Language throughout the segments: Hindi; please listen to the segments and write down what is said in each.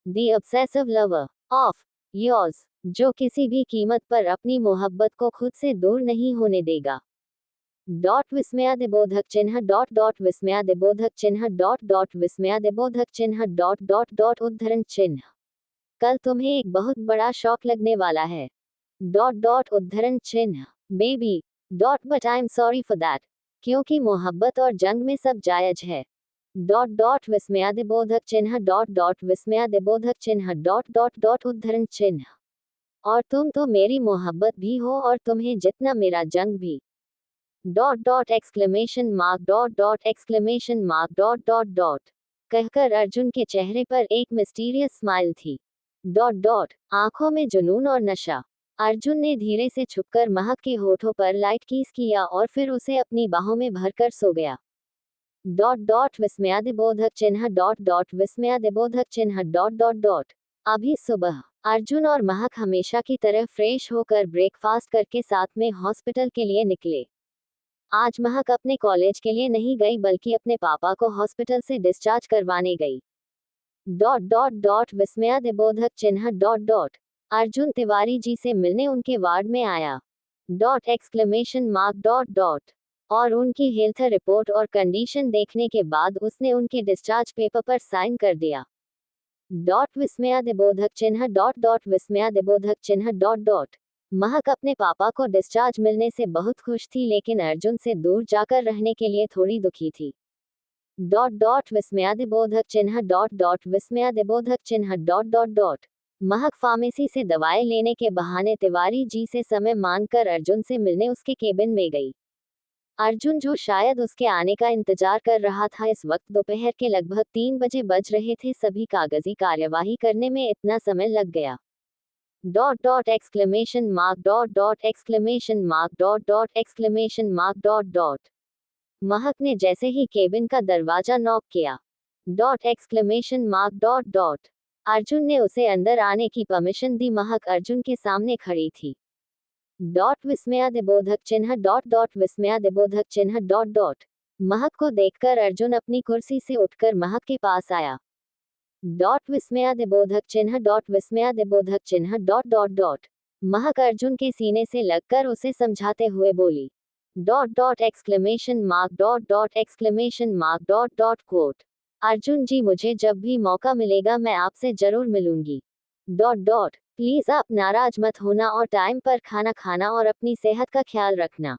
The obsessive lover of yours, जो किसी भी कीमत पर अपनी मोहब्बत को खुद से दूर नहीं होने देगा। डॉट विस्मयादिबोधक चिन्ह डॉट डॉट विस्मयादिबोधक चिन्ह डॉट डॉट विस्मयादिबोधक चिन्ह डॉट डॉट डॉट उद्धरण चिन्ह। कल तुम्हें एक बहुत बड़ा शौक लगने वाला है। डॉट डॉट उद्धरण चिन्ह। Baby dot but I am sorry for that, क्योंकि मोहब्बत और जंग में सब जायज है। डॉट डॉट विस्मयादिबोधक चिन्ह डॉट डॉट विस्मयादिबोधक चिन्ह डॉट डॉट डॉट उद्धरण चिन्ह। और तुम तो मेरी मोहब्बत भी हो और तुम्हें जितना मेरा जंग भी। Dot dot exclamation mark dot dot exclamation mark dot dot dot. कहकर अर्जुन के चेहरे पर एक मिस्टीरियस स्माइल थी। डॉट डॉट आंखों में जुनून और नशा। अर्जुन ने धीरे से छुपकर महक के होठों पर लाइट किस किया और फिर उसे अपनी बाहों में भरकर सो गया। डॉट डॉट विस्मयादिबोधक चिन्ह डॉट डॉट विस्मयादिबोधक चिन्ह डॉट डॉट डॉट। अभी सुबह अर्जुन और महक हमेशा की तरह फ्रेश होकर ब्रेकफास्ट करके साथ में हॉस्पिटल के लिए निकले। आज महक अपने कॉलेज के लिए नहीं गई बल्कि अपने पापा को हॉस्पिटल से डिस्चार्ज करवाने गई। डॉट डॉट डॉट विस्मयादिबोधक चिन्ह डॉट डॉट। अर्जुन तिवारी जी से मिलने उनके वार्ड में आया। Dot exclamation mark dot dot. और उनकी हेल्थ रिपोर्ट और कंडीशन देखने के बाद उसने उनके डिस्चार्ज पेपर पर साइन कर दिया। डॉट विस्मयादिबोधक चिन्ह डॉट डॉट विस्मयादिबोधक चिन्ह डॉट डॉट। महक अपने पापा को डिस्चार्ज मिलने से बहुत खुश थी, लेकिन अर्जुन से दूर जाकर रहने के लिए थोड़ी दुखी थी। डॉट डॉट विस्मयादिबोधक चिन्ह डॉट डॉट विस्मयादिबोधक चिन्ह डॉट डॉट डॉट। महक फार्मेसी से दवाएं लेने के बहाने तिवारी जी से समय मांगकर अर्जुन से मिलने उसके केबिन में गई। अर्जुन, जो शायद उसके आने का इंतजार कर रहा था, इस वक्त दोपहर के लगभग 3 बजे बज रहे थे। सभी कागजी कार्यवाही करने में इतना समय लग गया। Dot dot exclamation mark dot dot exclamation mark dot dot exclamation mark dot dot. महक ने जैसे ही केबिन का दरवाजा नॉक किया, dot exclamation mark dot dot, Arjun ने उसे अंदर आने की परमिशन दी। महक अर्जुन के सामने खड़ी थी। डॉट विस्मयादिबोधक चिन्ह डॉट डॉट विस्मयादिबोधक चिन्ह डॉट डॉट। महक को देखकर अर्जुन अपनी कुर्सी से उठकर महक के पास आया। डॉट विस्मयादिबोधक चिन्ह डॉट विस्मयादिबोधक चिन्ह डॉट डॉट डॉट। महक अर्जुन के सीने से लगकर उसे समझाते हुए बोली। Dot dot exclamation mark dot dot exclamation mark dot dot quote. Arjun ji, मुझे जब भी मौका मिलेगा मैं आपसे जरूर मिलूंगी। Dot dot. प्लीज आप नाराज मत होना और टाइम पर खाना खाना और अपनी सेहत का ख्याल रखना।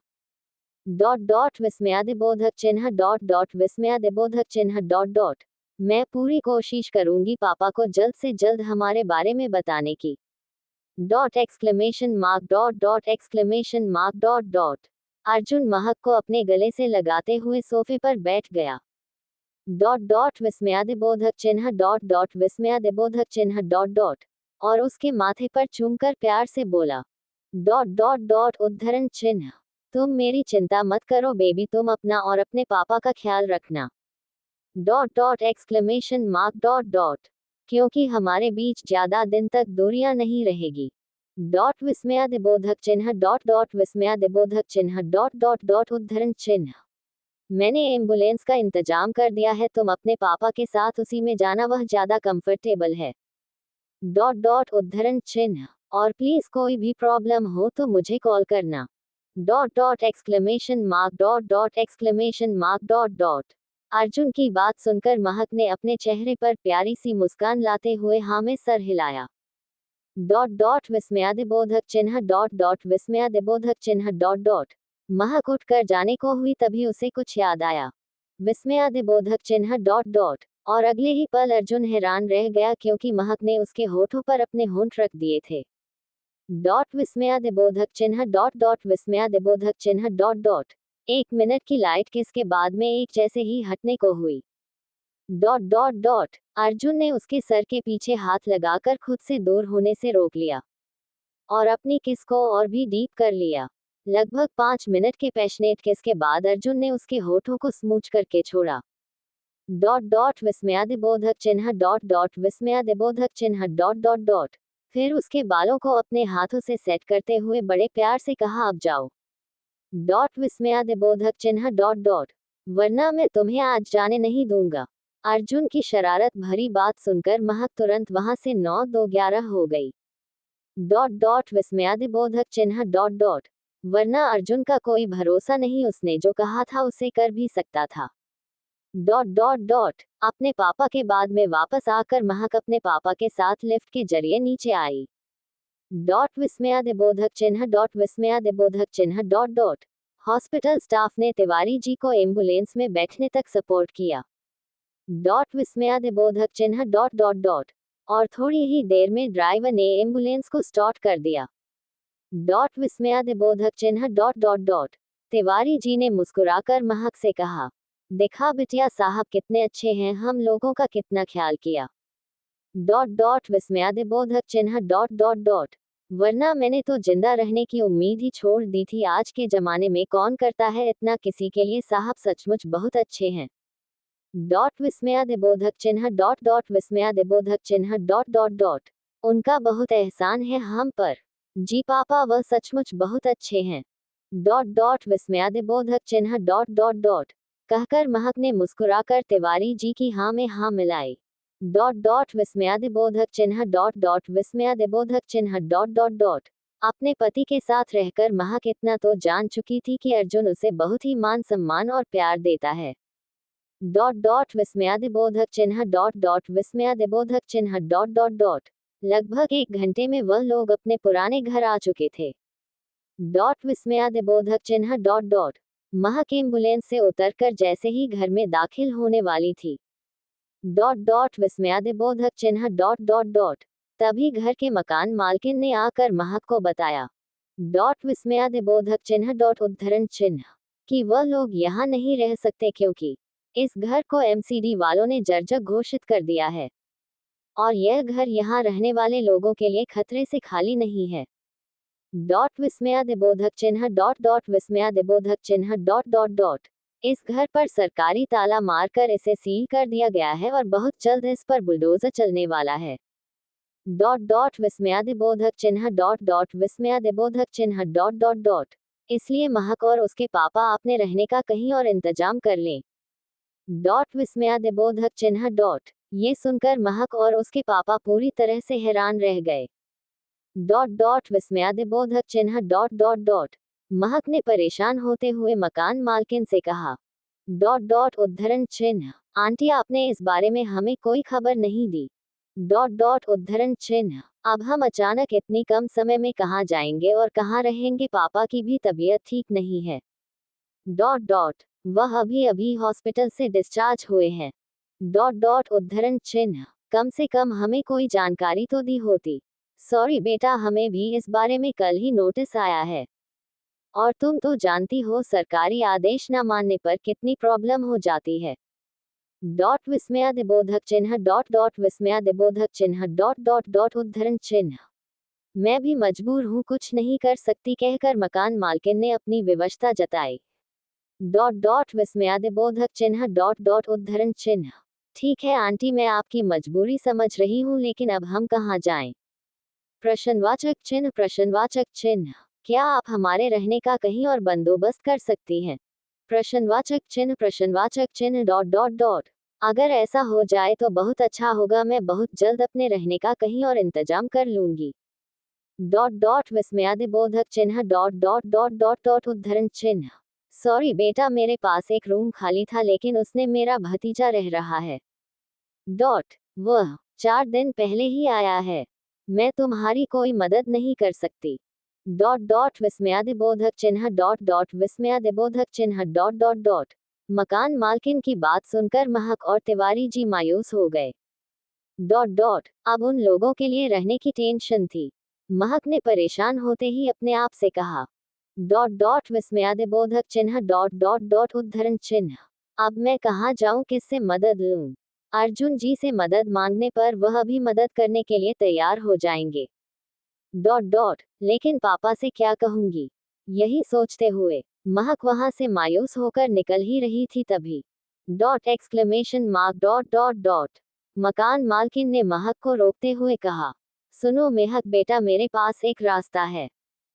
डॉट डॉट विस्मयादिबोधक चिन्ह डॉट डॉट विस्मयादिबोधक चिन्ह डॉट डॉट। मैं पूरी कोशिश करूंगी पापा को जल्द से जल्द हमारे बारे में बताने की। Dot exclamation mark dot dot exclamation mark dot dot. Arjun महक को अपने गले से लगाते हुए सोफे पर बैठ गया। डॉट डॉट विस्मयादिबोधक चिन्ह डॉट डॉट विस्मयादिबोधक चिन्ह डॉट डॉट। और उसके माथे पर चूमकर प्यार से बोला। डॉट डॉट डॉट उद्धरण चिन्ह। तुम मेरी चिंता मत करो बेबी, तुम अपना और अपने पापा का ख्याल रखना। Dot dot exclamation mark dot dot. क्योंकि हमारे बीच ज्यादा दिन तक दूरियां नहीं रहेगी। डॉट विस्मयादिबोधक चिन्ह डॉट डॉट विस्मयादिबोधक चिन्ह डॉट डॉट डॉट उद्धरण चिन्ह। मैंने एम्बुलेंस का इंतजाम कर दिया है, तुम अपने पापा के साथ उसी में जाना, वह ज्यादा कंफर्टेबल है। डॉट डॉट उद्धरण चिन्ह। और प्लीज कोई भी प्रॉब्लम हो तो मुझे कॉल करना। Dot dot exclamation mark dot dot exclamation mark dot dot. Arjun की बात सुनकर महक ने अपने चेहरे पर प्यारी सी मुस्कान लाते हुए हाँ में सर हिलाया। डॉट डॉट विस्मयादिबोधक चिन्ह डॉट डॉट विस्मयादिबोधक चिन्ह डॉट डॉट। महक उठकर जाने को हुई, तभी उसे कुछ याद आया। विस्मयादिबोधक चिन्ह डॉट डॉट। और अगले ही पल अर्जुन हैरान रह गया, क्योंकि महक ने उसके होठों पर अपने होंठ रख दिए थे। डॉट विस्मयादिबोधक चिन्ह डॉट डॉट विस्मयादिबोधक चिन्ह डॉट डॉट। 1 मिनट की लाइट किस के बाद में एक जैसे ही हटने को हुई। Dot dot dot. अर्जुन ने उसके सर के पीछे हाथ लगाकर खुद से दूर होने से रोक लिया और अपनी किस को और भी डीप कर लिया। लगभग 5 मिनट के पैशनेट किस के बाद अर्जुन ने उसके होठों को स्मूच करके छोड़ा। डॉट डॉट विस्मयादिबोधक चिन्ह डॉट डॉट विस्मयादिबोधक चिन्ह डॉट डॉट डॉट। फिर उसके बालों को अपने हाथों से सेट करते हुए बड़े प्यार से कहा, अब जाओ। डॉट विस्मयादिबोधक चिन्ह डॉट डॉट। वरना मैं तुम्हें आज जाने नहीं दूंगा। अर्जुन की शरारत भरी बात सुनकर महक तुरंत वहां से 9-2-11 हो गई। विस्मयादिबोधक चिन्ह वरना अर्जुन का कोई भरोसा नहीं, उसने जो कहा था उसे कर भी सकता था। अपने पापा के बाद में वापस आकर महक अपने पापा के साथ लिफ्ट के जरिए नीचे आई। विस्मयादिबोधक चिन्ह हॉस्पिटल स्टाफ ने तिवारी जी को एम्बुलेंस में बैठने तक सपोर्ट किया। विस्मयादिबोधक चिन्ह और थोड़ी ही देर में ड्राइवर ने एम्बुलेंस को स्टार्ट कर दिया। विस्मयादिबोधक चिन्ह तिवारी जी ने मुस्कुराकर महक से कहा, देखा बिटिया साहब कितने अच्छे हैं, हम लोगों का कितना ख्याल किया। विस्मयादिबोधक चिन्ह वरना मैंने तो जिंदा रहने की उम्मीद ही छोड़ दी थी। आज के जमाने में कौन करता है इतना किसी के लिए, साहब सचमुच बहुत अच्छे हैं। विस्मयादिबोधक चिन्ह विस्मयादिबोधक चिन्ह उनका बहुत एहसान है हम पर। जी पापा वह सचमुच बहुत अच्छे हैं। विस्मयादिबोधक चिन्ह कहकर महक ने मुस्कुराकर तिवारी जी की हाँ में हाँ मिलाई। विस्मयादिबोधक चिन्ह विस्मयादिबोधक चिन्ह अपने पति के साथ रहकर महक इतना तो जान चुकी थी कि अर्जुन उसे बहुत ही मान सम्मान और प्यार देता है। विस्मयादिबोधक चिन्ह विस्मयादिबोधक चिन्ह लगभग 1 घंटे में वह लोग अपने पुराने घर आ चुके थे। विस्मयादिबोधक चिन्ह महक एम्बुलेंस से उतरकर जैसे ही घर में दाखिल होने वाली थी। विस्मयादिबोधक चिन्ह तभी घर के मकान मालकिन ने आकर महक को बताया। विस्मयादिबोधक चिन्ह उद्धरण चिन्ह कि वह लोग यहाँ नहीं रह सकते क्योंकि इस घर को एमसीडी वालों ने जर्जर घोषित कर दिया है और यह घर यहाँ रहने वाले लोगों के लिए खतरे से खाली नहीं है। विस्मयादिबोधक चिन्ह विस्मयादिबोधक चिन्ह इस घर पर सरकारी ताला मारकर इसे सील कर दिया गया है और बहुत जल्द इस पर बुलडोजर चलने वाला है। विस्मयादिबोधक चिन्ह विस्मयादिबोधक चिन्ह इसलिए महक और उसके पापा अपने रहने का कहीं और इंतजाम कर लें। विस्मयादिबोधक चिन्ह ये सुनकर महक और उसके पापा पूरी तरह से हैरान रह गए। विस्मयादिबोधक चिन्ह महक ने परेशान होते हुए मकान मालकिन से कहा। उद्धरण चिन्ह आंटी आपने इस बारे में हमें कोई खबर नहीं दी। उद्धरण चिन्ह अब हम अचानक इतनी कम समय में कहाँ जाएंगे और कहाँ रहेंगे, पापा की भी तबीयत ठीक नहीं है। वह अभी अभी हॉस्पिटल से डिस्चार्ज हुए हैं। उद्धरण चिन्ह कम से कम हमें कोई जानकारी तो दी होती। सॉरी बेटा, हमें भी इस बारे में कल ही नोटिस आया है और तुम तो जानती हो सरकारी आदेश न मानने पर कितनी प्रॉब्लम हो जाती है। विस्मयादिबोधक चिन्ह विस्मयादिबोधक चिन्ह उद्धरण चिन्ह मैं भी मजबूर हूँ, कुछ नहीं कर सकती कहकर मकान मालकिन ने अपनी विवशता जताई। विस्मयादिबोधक चिन्ह उद्धरण चिन्ह ठीक है आंटी, मैं आपकी मजबूरी समझ रही हूँ, लेकिन अब हम कहाँ जाएं? प्रश्नवाचक चिन्ह क्या आप हमारे रहने का कहीं और बंदोबस्त कर सकती हैं? प्रश्नवाचक चिन्ह अगर ऐसा हो जाए तो बहुत अच्छा होगा, मैं बहुत जल्द अपने रहने का कहीं और इंतजाम कर लूंगी। विस्मयादिबोधक चिन्ह उद्धरण चिन्ह सॉरी बेटा, मेरे पास एक रूम खाली था लेकिन उसने मेरा भतीजा रह रहा है। वह 4 दिन पहले ही आया है, मैं तुम्हारी कोई मदद नहीं कर सकती। विस्मयादिबोधक चिन्ह विस्मयादिबोधक चिन्ह मकान मालकिन की बात सुनकर महक और तिवारी जी मायूस हो गए। अब उन लोगों के लिए रहने की टेंशन थी। महक ने परेशान होते ही अपने आप से कहा। विस्मयादिबोधक चिन्ह उद्धरण चिन्ह अब मैं कहाँ जाऊं, किससे मदद लूं? अर्जुन जी से मदद मांगने पर वह अभी मदद करने के लिए तैयार हो जाएंगे। लेकिन पापा से क्या कहूंगी? यही सोचते हुए महक वहां से मायूस होकर निकल ही रही थी तभी मकान मालकिन ने महक को रोकते हुए कहा, सुनो महक बेटा, मेरे पास एक रास्ता है।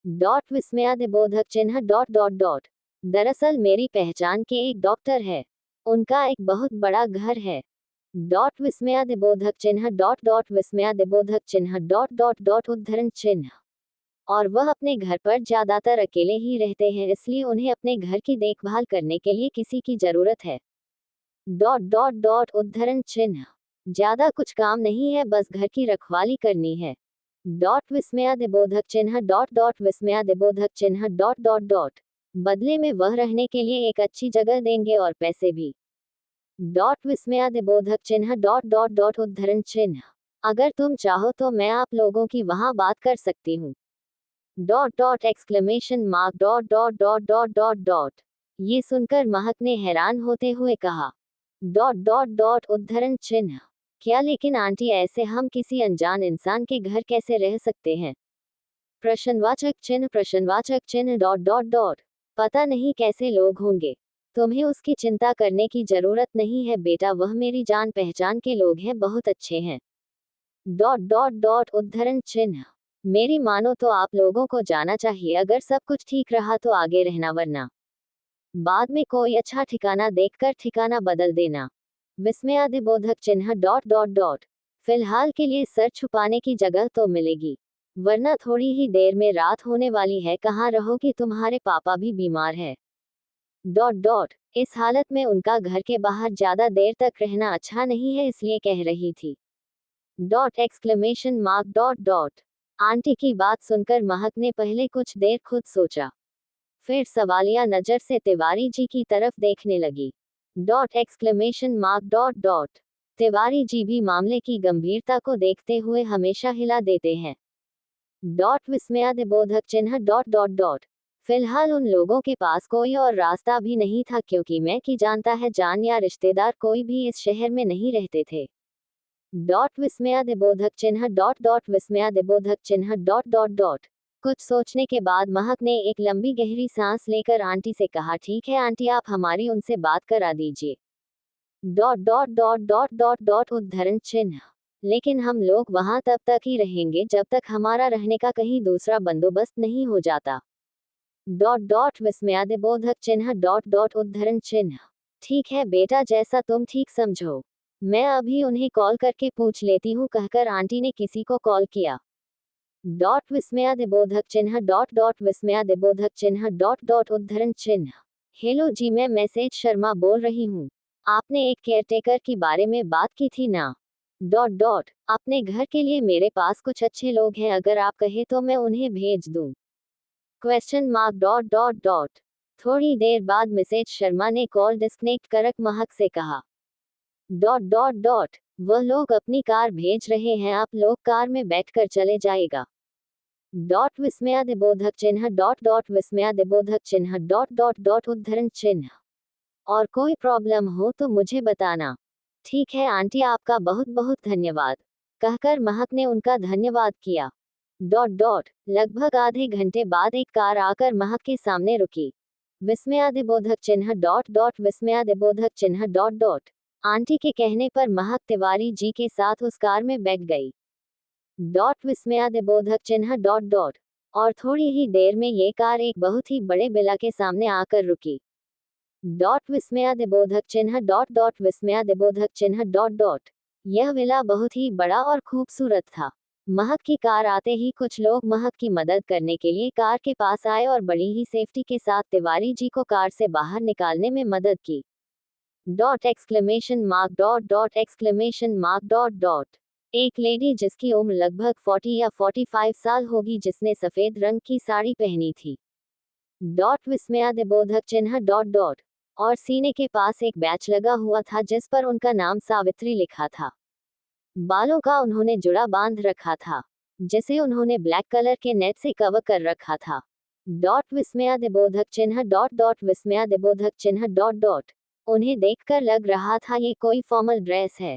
विस्मयादिबोधक चिन्ह दरअसल मेरी पहचान के एक डॉक्टर है, उनका एक बहुत बड़ा घर है डॉट विस्मयादिबोधक चिन्ह डॉट डॉट विस्मयादिबोधक चिन्ह डॉट डॉट डॉट उद्धरण चिन्ह। और वह अपने घर पर ज्यादातर अकेले ही रहते हैं, इसलिए उन्हें अपने घर की देखभाल करने के लिए किसी की जरूरत है। डॉट डॉट डॉट उद्धरण चिन्ह। ज्यादा कुछ काम नहीं है, बस घर की रखवाली करनी है। डॉट विस्मयादिबोधक चिन्ह डॉट डॉट विस्मयादिबोधक चिन्ह डॉट डॉट डॉट। बदले में वह रहने के लिए एक अच्छी जगह देंगे और पैसे भी। डॉट विस्मयादिबोधक चिन्ह डॉट डॉट डॉट उद्धरण चिन्ह। अगर तुम चाहो तो मैं आप लोगों की वहां बात कर सकती हूँ। Dot dot exclamation mark dot dot dot dot dot dot. ये सुनकर महक ने हैरान होते हुए कहा। डॉट डॉट डॉट उद्धरण चिन्ह। क्या लेकिन आंटी, ऐसे हम किसी अनजान इंसान के घर कैसे रह सकते हैं? प्रश्नवाचक चिन्ह डॉट डॉट डॉट। पता नहीं कैसे लोग होंगे, तुम्हें उसकी चिंता करने की जरूरत नहीं है बेटा, वह मेरी जान पहचान के लोग हैं, बहुत अच्छे हैं। डॉट डॉट डॉट उद्धरण चिन्ह। मेरी मानो तो आप लोगों को जाना चाहिए, अगर सब कुछ ठीक रहा तो आगे रहना, वरना बाद में कोई अच्छा ठिकाना देखकर ठिकाना बदल देना। विस्मयादिबोधक चिन्ह डॉट डॉट डॉट। फिलहाल के लिए सर छुपाने की जगह तो मिलेगी, वरना थोड़ी ही देर में रात होने वाली है, कहाँ रहोगी, तुम्हारे पापा भी बीमार है। Dot dot. इस हालत में उनका घर के बाहर ज्यादा देर तक रहना अच्छा नहीं है, इसलिए कह रही थी। Dot exclamation mark dot dot. Aunty की बात सुनकर महक ने पहले कुछ देर खुद सोचा, फिर सवालिया नजर से तिवारी जी की तरफ देखने लगी। Dot exclamation mark dot dot. Tiwari ji भी मामले की गंभीरता को देखते हुए हमेशा हिला देते हैं। डॉट विस्मयादिबोधक चिन्ह डॉट डॉट डॉट। फिलहाल उन लोगों के पास कोई और रास्ता भी नहीं था, क्योंकि मैं की जानता है जान या रिश्तेदार कोई भी इस शहर में नहीं रहते थे। डॉट विस्मयादिबोधक चिन्ह डॉट डॉट विस्मयादिबोधक चिन्ह डॉट डॉट डॉट। कुछ सोचने के बाद महक ने एक लंबी गहरी सांस लेकर आंटी से कहा, ठीक है आंटी, आप हमारी उनसे बात करा दीजिए। Dot dot dot dot dot dot उद्धरण चिन्ह। लेकिन हम लोग वहां तब तक ही रहेंगे जब तक हमारा रहने का कहीं दूसरा बंदोबस्त नहीं हो जाता। डॉट डॉट विस्मयादिबोधक चिन्ह डॉट डॉट उद्धरण चिन्ह। ठीक है बेटा, जैसा तुम ठीक समझो, मैं अभी उन्हें कॉल करके पूछ लेती हूँ, कहकर आंटी ने किसी को कॉल किया। डॉट विस्मयादिबोधक चिन्ह डॉट डॉट विस्मयादिबोधक चिन्ह डॉट डॉट उद्धरण चिन्ह। हेलो जी, मैं मैसेज शर्मा बोल रही हूँ, आपने एक केयरटेकर के बारे में बात की थी ना? Dot dot. अपने घर के लिए मेरे पास कुछ अच्छे लोग हैं, अगर आप कहे तो मैं उन्हें भेज दूं? Question mark dot dot dot. थोड़ी देर बाद मिसेज शर्मा ने कॉल डिस्कनेक्ट कर महक से कहा। Dot dot dot. वह लोग अपनी कार भेज रहे हैं, आप लोग कार में बैठकर चले जाएगा। डॉट विस्मयादिबोधक चिन्ह डॉट डॉट विस्मयादिबोधक चिन्ह डॉट डॉट डॉट उद्धरण चिन्ह। और कोई प्रॉब्लम हो तो मुझे बताना। ठीक है आंटी, आपका बहुत बहुत धन्यवाद, कहकर महक ने उनका धन्यवाद किया। Dot dot. लगभग आधे घंटे बाद एक कार आकर महक के सामने रुकी। विस्मयादिबोधक चिन्ह डॉट डॉट विस्मयादिबोधक चिन्ह डॉट डॉट। आंटी के कहने पर महक तिवारी जी के साथ उस कार में बैठ गई। डॉट विस्मयादिबोधक चिन्ह डॉट डॉट। और थोड़ी ही देर में ये कार एक बहुत ही बड़े विला के सामने आकर रुकी। डॉट विस्मयादिबोधक चिन्ह डॉट डॉट विस्मयादिबोधक चिन्ह डॉट डॉट। यह विला बहुत ही बड़ा और खूबसूरत था। महक की कार आते ही कुछ लोग महक की मदद करने के लिए कार के पास आए और बड़ी ही सेफ्टी के साथ तिवारी जी को कार से बाहर निकालने में मदद की। Dot exclamation mark dot dot exclamation mark dot dot. एक लेडी जिसकी उम्र लगभग 40 या 45 साल होगी, जिसने सफेद रंग की साड़ी पहनी थी। डॉट विस्मयादिबोधक चिन्ह डॉट डॉट। और सीने के पास एक बैच लगा हुआ था जिस पर उनका नाम सावित्री लिखा था। बालों का उन्होंने जुड़ा बांध रखा था, जिसे उन्होंने ब्लैक कलर के नेट से कवर कर रखा था। डॉट विस्मयादिबोधक चिन्ह डॉट डॉट विस्मयादिबोधक चिन्ह डॉट डॉट। उन्हें देखकर लग रहा था ये कोई फॉर्मल ड्रेस है।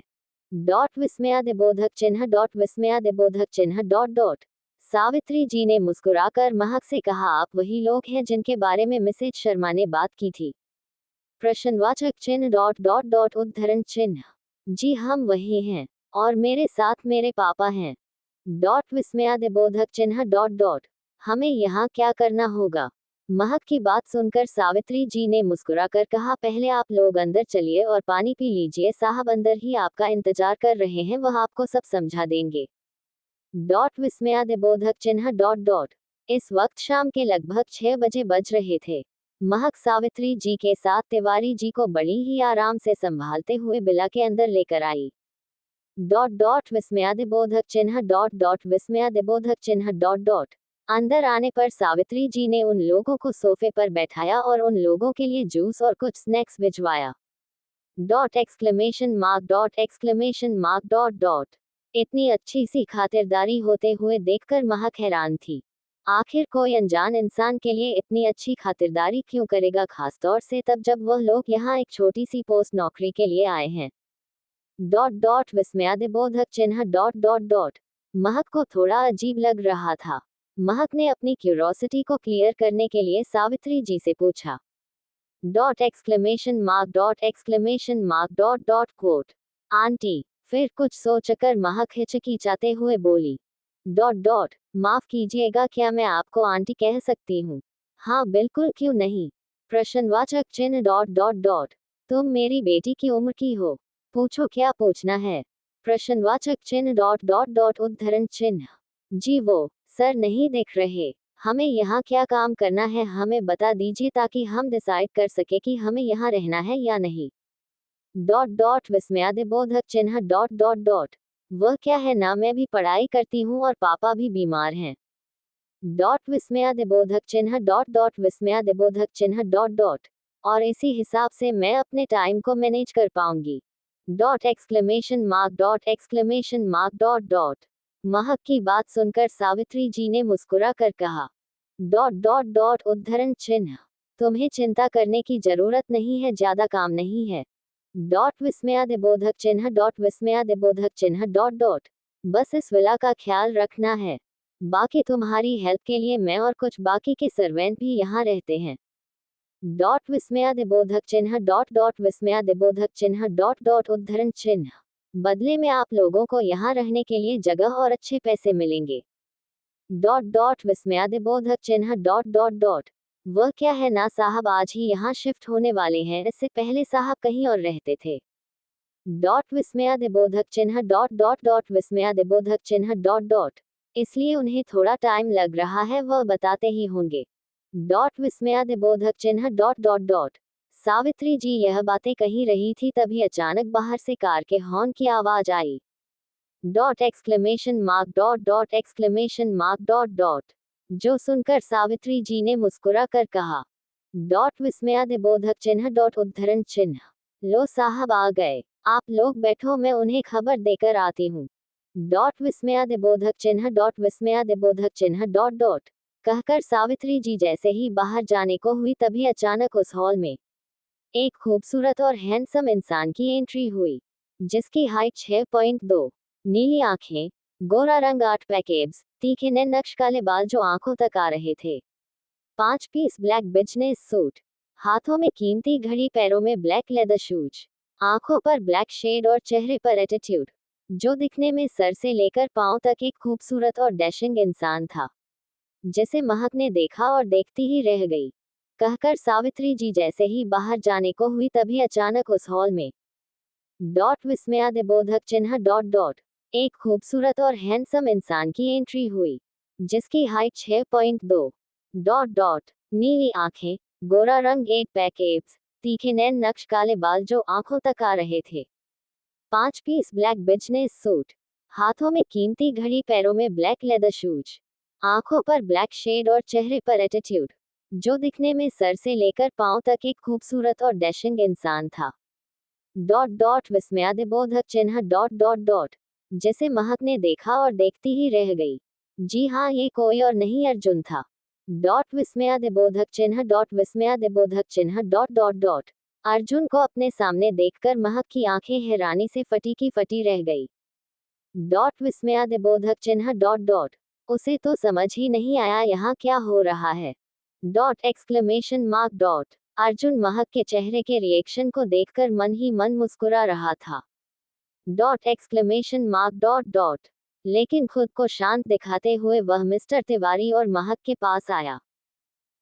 डॉट विस्मयादिबोधक चिन्ह डॉट विस्मयादिबोधक चिन्ह डॉट डॉट। सावित्री जी ने मुस्कुराकर महक से कहा, आप वही लोग हैं जिनके बारे में मिसेज शर्मा ने बात की थी? प्रश्नवाचक चिन्ह डॉट डॉट डॉट उद्धरण चिन्ह। जी हम वही हैं, और मेरे साथ मेरे पापा हैं। डॉट विस्मयादिबोधक चिन्ह डॉट डॉट। हमें यहाँ क्या करना होगा? महक की बात सुनकर सावित्री जी ने मुस्कुराकर कहा, पहले आप लोग अंदर चलिए और पानी पी लीजिए, साहब अंदर ही आपका इंतजार कर रहे हैं, वह आपको सब समझा देंगे। विस्मयादिबोधक चिन्ह। इस वक्त शाम के लगभग 6 बजे बज रहे थे। महक सावित्री जी के साथ तिवारी जी को बड़ी ही आराम से संभालते हुए बिला के अंदर लेकर आई। विस्मयादिबोधक चिन्ह। विस्मयादिबोधक चिन्ह। अंदर आने पर सावित्री जी ने उन लोगों को सोफे पर बैठाया और उन लोगों के लिए जूस और कुछ स्नैक्स भिजवाया। इतनी अच्छी सी खातिरदारी होते हुए देखकर महक हैरान थी। आखिर कोई अनजान इंसान के लिए इतनी अच्छी खातिरदारी क्यों करेगा, खासतौर से तब जब वह लोग यहाँ एक छोटी सी पोस्ट नौकरी के लिए आए हैं। विस्मयादिबोधक चिन्ह। महक को थोड़ा अजीब लग रहा था। महक ने अपनी क्यूरोसिटी को क्लियर करने के लिए सावित्री जी से पूछा। quote आंटी, फिर कुछ सोचकर महक हिचकिचाते हुए बोली। माफ कीजिएगा, क्या मैं आपको आंटी कह सकती हूँ? हाँ बिल्कुल, क्यों नहीं। प्रश्नवाचक चिन्ह। तुम मेरी बेटी की उम्र की हो, पूछो क्या पूछना है। प्रश्नवाचक चिन्ह। उद्धरण चिन्ह। जी वो सर नहीं दिख रहे, हमें यहाँ क्या काम करना है, हमें बता दीजिए ताकि हम डिसाइड कर सके कि हमें यहाँ रहना है या नहीं। विस्मयादिबोधक चिन्ह। वह क्या है ना, मैं भी पढ़ाई करती हूँ और पापा भी बीमार हैं। विस्मयादिबोधक चिन्ह। विस्मयादिबोधक चिन्ह। और इसी हिसाब से मैं अपने टाइम को मैनेज कर पाऊंगी। महक की बात सुनकर सावित्री जी ने मुस्कुरा कर कहा। उद्धरण चिन्ह। तुम्हें चिंता करने की जरूरत नहीं है, ज्यादा काम नहीं है। विस्मयादिबोधक चिन्ह। विस्मयादिबोधक चिन्ह। बस इस विला का ख्याल रखना है, बाकी तुम्हारी हेल्प के लिए मैं और कुछ बाकी के सर्वेंट भी यहाँ रहते हैं। विस्मयादिबोधक चिन्ह। विस्मयादिबोधक चिन्ह। उद्धरण चिन्ह। बदले में आप लोगों को यहाँ रहने के लिए जगह और अच्छे पैसे मिलेंगे। विस्मयादिबोधक चिन्ह। वह क्या है ना साहब, आज ही यहाँ शिफ्ट होने वाले हैं, इससे पहले साहब कहीं और रहते थे। विस्मयादिबोधक चिन्ह। विस्मयादिबोधक चिन्ह। इसलिए उन्हें थोड़ा टाइम लग रहा है, वह बताते ही होंगे। विस्मयादिबोधक चिन्ह। सावित्री जी यह बातें कही रही थी, तभी अचानक बाहर से कार के हॉर्न की आवाज आई। जो सुनकर सावित्री जी ने मुस्कुरा कर कहा। विस्मयादिबोधक चिन्ह। उद्धरण चिन्ह। लो साहब आ गए, आप लोग बैठो, मैं उन्हें खबर देकर आती हूँ। विस्मयादिबोधक चिन्ह। विस्मयादिबोधक चिन्ह। कहकर सावित्री जी जैसे ही बाहर जाने को हुई, तभी अचानक उस हॉल में एक खूबसूरत और हैंडसम इंसान की एंट्री हुई, जिसकी हाइट 6.2, नीली आंखें, गोरा रंग, 8 पैक एब्स, तीखे नैन, नक्श काले बाल जो आंखों तक आ रहे थे, 5 पीस ब्लैक बिजनेस सूट, हाथों में कीमती घड़ी, पैरों में ब्लैक लेदर शूज, आंखों पर ब्लैक शेड और चेहरे पर एटीट्यूड, जो दिखने में सर से लेकर पांव तक एक खूबसूरत और डैशिंग इंसान था, जिसे महक ने देखा और देखती ही रह गई। कहकर सावित्री जी जैसे ही बाहर जाने को हुई, तभी अचानक उस हॉल में विस्मयादिबोधक चिन्ह। एक खूबसूरत और हैंडसम इंसान की एंट्री हुई, जिसकी हाइट 6.2, नीली आंखें, गोरा रंग, 8 पैक एब्स, तीखे नैन, नक्श काले बाल जो आंखों तक आ रहे थे, 5 पीस ब्लैक बिजनेस सूट, हाथों में कीमती घड़ी, पैरों में ब्लैक लेदर शूज, आंखों पर ब्लैक शेड और चेहरे पर एटीट्यूड, जो दिखने में सर से लेकर पांव तक एक खूबसूरत और डैशिंग इंसान था। विस्मयादिबोधक चिन्ह। जिसे महक ने देखा और देखती ही रह गई। जी हाँ, ये कोई और नहीं, अर्जुन था। विस्मयादिबोधक चिन्ह। विस्मयादिबोधक चिन्ह। अर्जुन को अपने सामने देखकर महक की आंखें हैरानी से फटी की फटी रह गई। विस्मयादिबोधक चिन्ह। उसे तो समझ ही नहीं आया यहाँ क्या हो रहा है। अर्जुन महक के चेहरे के रिएक्शन को देखकर मन ही मन मुस्कुरा रहा था। लेकिन खुद को शांत दिखाते हुए वह मिस्टर तिवारी और महक के पास आया।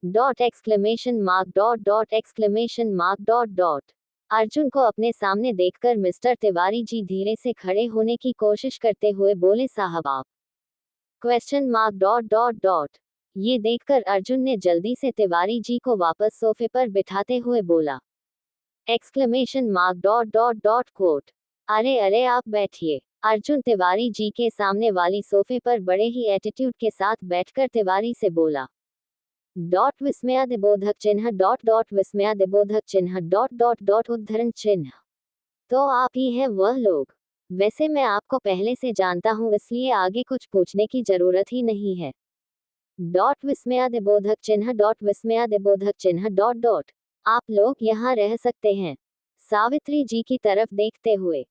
Dot exclamation mark dot dot exclamation mark dot dot. Arjun को अपने सामने देखकर मिस्टर तिवारी जी धीरे से खड़े होने की कोशिश करते हुए बोले, साहब आप। Question mark dot dot dot. ये देखकर अर्जुन ने जल्दी से तिवारी जी को वापस सोफे पर बिठाते हुए बोला, exclamation mark dot dot dot quote. अरे अरे आप बैठिए। अर्जुन तिवारी जी के सामने वाली सोफे पर बड़े ही एटीट्यूड के साथ बैठकर तिवारी से बोला, डॉट विस्मयादिबोधक चिन्ह डॉट डॉट विस्मयादिबोधक चिन्ह डॉट डॉट डॉट उद्धरण चिन्ह। तो आप ही हैं वह लोग। वैसे मैं आपको पहले से जानता हूँ, इसलिए आगे कुछ पूछने की जरूरत ही नहीं है। डॉट विस्मयादिबोधक चिन्ह डॉट विस्मयादिबोधक चिन्ह डॉट डॉट। आप लोग यहाँ रह सकते हैं। सावित्री जी की तरफ देखते हुए,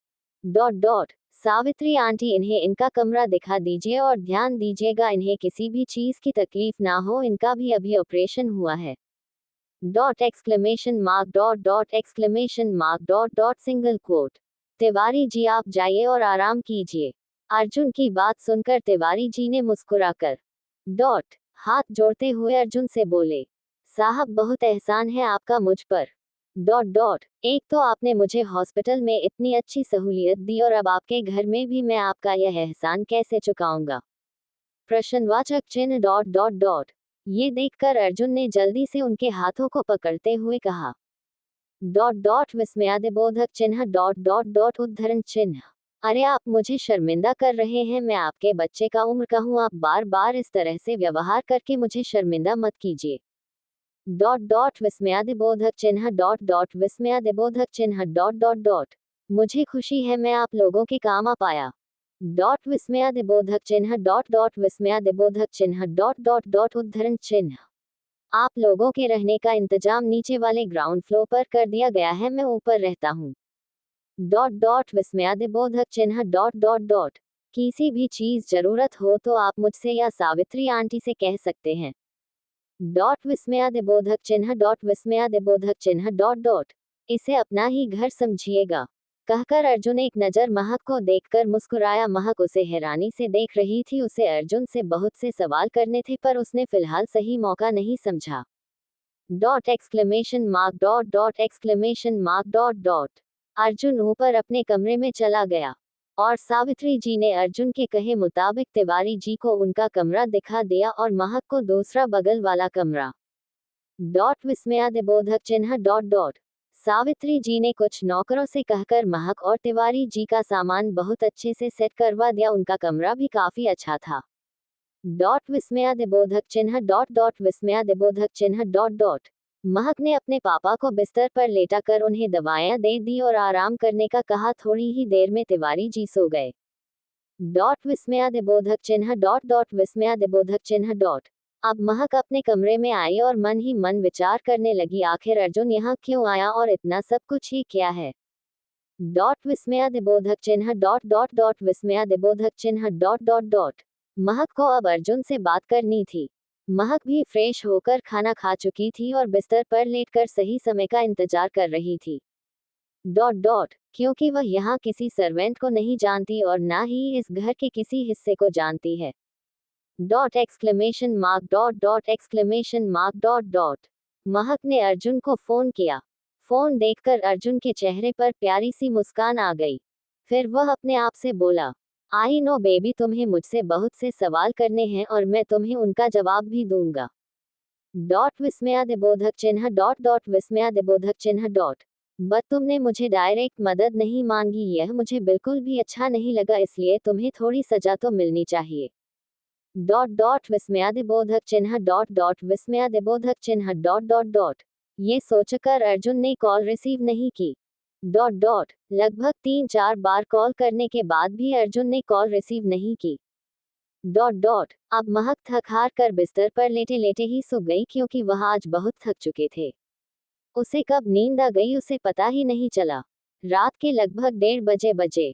डॉट डॉट। सावित्री आंटी, इन्हें इनका कमरा दिखा दीजिए और ध्यान दीजिएगा इन्हें किसी भी चीज की तकलीफ ना हो, इनका भी अभी ऑपरेशन हुआ है। Dot exclamation mark dot dot exclamation mark dot dot single quote. Tiwari ji आप जाइए और आराम कीजिए। अर्जुन की बात सुनकर तिवारी जी ने मुस्कुराकर डॉट हाथ जोड़ते हुए अर्जुन से बोले, साहब बहुत एहसान है आपका मुझ पर। Dot dot. एक तो आपने मुझे हॉस्पिटल में इतनी अच्छी सहूलियत दी और अब आपके घर में भी मैं आपका यह एहसान कैसे चुकाऊंगा। प्रश्नवाचक चिन्ह डॉट डॉट डॉट। ये देखकर अर्जुन ने जल्दी से उनके हाथों को पकड़ते हुए कहा, डॉट डॉट विस्मयादिबोधक चिन्ह डॉट डॉट डॉट उद्धरण चिन्ह। अरे आप मुझे शर्मिंदा कर रहे हैं, मैं आपके बच्चे का उम्र का हूँ, आप बार बार इस तरह से व्यवहार करके मुझे शर्मिंदा मत कीजिए। डॉट डॉट विस्मयादिबोधक चिन्ह डॉट डॉट विस्मयादिबोधक चिन्ह डॉट डॉट डॉट। मुझे खुशी है मैं आप लोगों के काम आ पाया। डॉट विस्मयादिबोधक चिन्ह डॉट डॉट विस्मयादिबोधक चिन्ह डॉट डॉट डॉट उद्धरण चिन्ह। आप लोगों के रहने का इंतजाम नीचे वाले ग्राउंड फ्लोर पर कर दिया गया है, मैं ऊपर रहता हूँ। डॉट डॉट विस्मयादिबोधक चिन्ह डॉट डॉट डॉट। किसी भी चीज जरूरत हो तो आप मुझसे या सावित्री आंटी से कह सकते हैं। डॉट विस्मयादिबोधक चिन्ह डॉट विस्मयादिबोधक चिन्ह डॉट डॉट। इसे अपना ही घर समझिएगा। कहकर अर्जुन एक नजर महक को देखकर मुस्कुराया। महक उसे हैरानी से देख रही थी। उसे अर्जुन से बहुत से सवाल करने थे पर उसने फिलहाल सही मौका नहीं समझा। Dot exclamation mark dot dot exclamation mark dot dot. Arjun ऊपर अपने कमरे में चला गया और सावित्री जी ने अर्जुन के कहे मुताबिक तिवारी जी को उनका कमरा दिखा दिया और महक को दूसरा बगल वाला कमरा। डॉट विस्मयादिबोधक चिन्ह डॉट डॉट। सावित्री जी ने कुछ नौकरों से कहकर महक और तिवारी जी का सामान बहुत अच्छे से सेट करवा दिया। उनका कमरा भी काफी अच्छा था। डॉट विस्मयादिबोधक चिन्ह डॉट डॉट विस्मयादिबोधक चिन्ह डॉट डॉट। महक ने अपने पापा को बिस्तर पर लेटाकर उन्हें दवाएं दे दी और आराम करने का कहा। थोड़ी ही देर में तिवारी जी सो गए। डॉट विस्मयादिबोधक चिन्ह डॉट डॉट विस्मयादिबोधक चिन्ह डॉट। अब महक अपने कमरे में आई और मन ही मन विचार करने लगी, आखिर अर्जुन यहाँ क्यों आया और इतना सब कुछ ही क्या है। डॉट विस्मयादिबोधक चिन्ह डॉट डॉट डॉट विस्मयादिबोधक चिन्ह डॉट डॉट डॉट। महक को अब अर्जुन से बात करनी थी। महक भी फ्रेश होकर खाना खा चुकी थी और बिस्तर पर लेटकर सही समय का इंतजार कर रही थी। Dot dot. क्योंकि वह यहाँ किसी सर्वेंट को नहीं जानती और ना ही इस घर के किसी हिस्से को जानती है। Dot exclamation mark dot dot exclamation mark dot dot. महक ने अर्जुन को फोन किया। फोन देखकर अर्जुन के चेहरे पर प्यारी सी मुस्कान आ गई। फिर वह अपने आप से बोला, आई नो बेबी, तुम्हें मुझसे बहुत से सवाल करने हैं और मैं तुम्हें उनका जवाब भी दूंगा। डॉट विस्मयादिबोधक चिन्ह डॉट डॉट विस्मयादिबोधक चिन्ह डॉट। बट तुमने मुझे डायरेक्ट मदद नहीं मांगी, यह मुझे बिल्कुल भी अच्छा नहीं लगा, इसलिए तुम्हें थोड़ी सजा तो मिलनी चाहिए। डॉट डॉट विस्मयादिबोधक चिन्ह डॉट डॉट विस्मयादिबोधक चिन्ह डॉट डॉट डॉट। ये सोचकर अर्जुन ने कॉल रिसीव नहीं की। Dot dot. लगभग 3-4 बार कॉल करने के बाद भी अर्जुन ने कॉल रिसीव नहीं की। Dot dot. अब महक थक हार कर बिस्तर पर लेटे लेटे ही सो गई, क्योंकि वह आज बहुत थक चुके थे। उसे कब नींद आ गई उसे पता ही नहीं चला। रात के लगभग 1:30 बजे।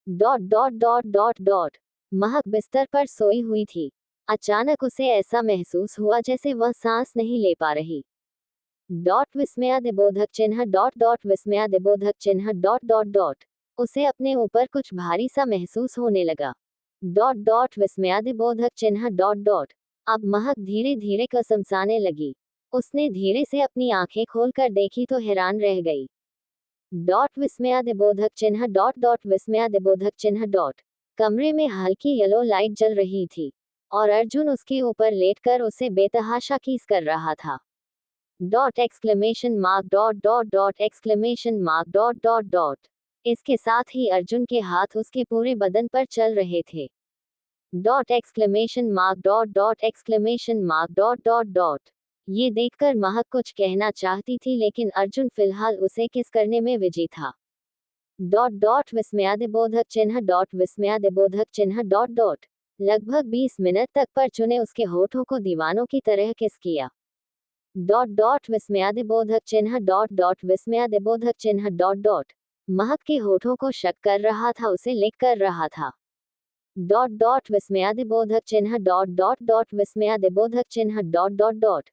Dot dot dot dot dot. महक बिस्तर पर सोई हुई थी। अचानक उसे ऐसा महसूस हुआ जैसे वह सांस नहीं ले पा रही। डॉट विस्मयादिबोधक चिन्ह डॉट डॉट विस्मयादिबोधक चिन्ह डॉट डॉट डॉट। उसे अपने ऊपर कुछ भारी सा महसूस होने लगा। डॉट डॉट विस्मयादिबोधक चिन्ह डॉट डॉट। अब महक धीरे धीरे कसमसाने लगी। उसने धीरे से अपनी आंखें खोलकर देखी तो हैरान रह गई। डॉट विस्मयादिबोधक चिन्ह डॉट डॉट विस्मयादिबोधक चिन्ह डॉट। कमरे में हल्की येलो लाइट जल रही थी और अर्जुन उसके ऊपर लेटकर उसे बेतहाशा किस कर रहा था। Dot exclamation mark dot dot dot exclamation mark dot dot dot. इसके साथ ही अर्जुन के हाथ उसके पूरे बदन पर चल रहे थे। Dot exclamation mark dot dot exclamation mark dot dot dot. ये देखकर महक कुछ कहना चाहती थी लेकिन अर्जुन फिलहाल उसे किस करने में बिजी था। डॉट डॉट विस्मयादिबोधक चिन्ह डॉट विस्मयादिबोधक चिन्ह डॉट डॉट। लगभग 20 मिनट तक परचू ने उसके होठों को दीवानों की तरह किस किया। डॉट डॉट विस्मयादिबोधक चिन्ह डॉट डॉट विस्मयादिबोधक चिन्ह डॉट डॉट। महक के होठों को शक कर रहा था, उसे लिक कर रहा था। डॉट डॉट विस्मयादिबोधक चिन्ह डॉट डॉट डॉट विस्मयादिबोधक चिन्ह डॉट डॉट डॉट।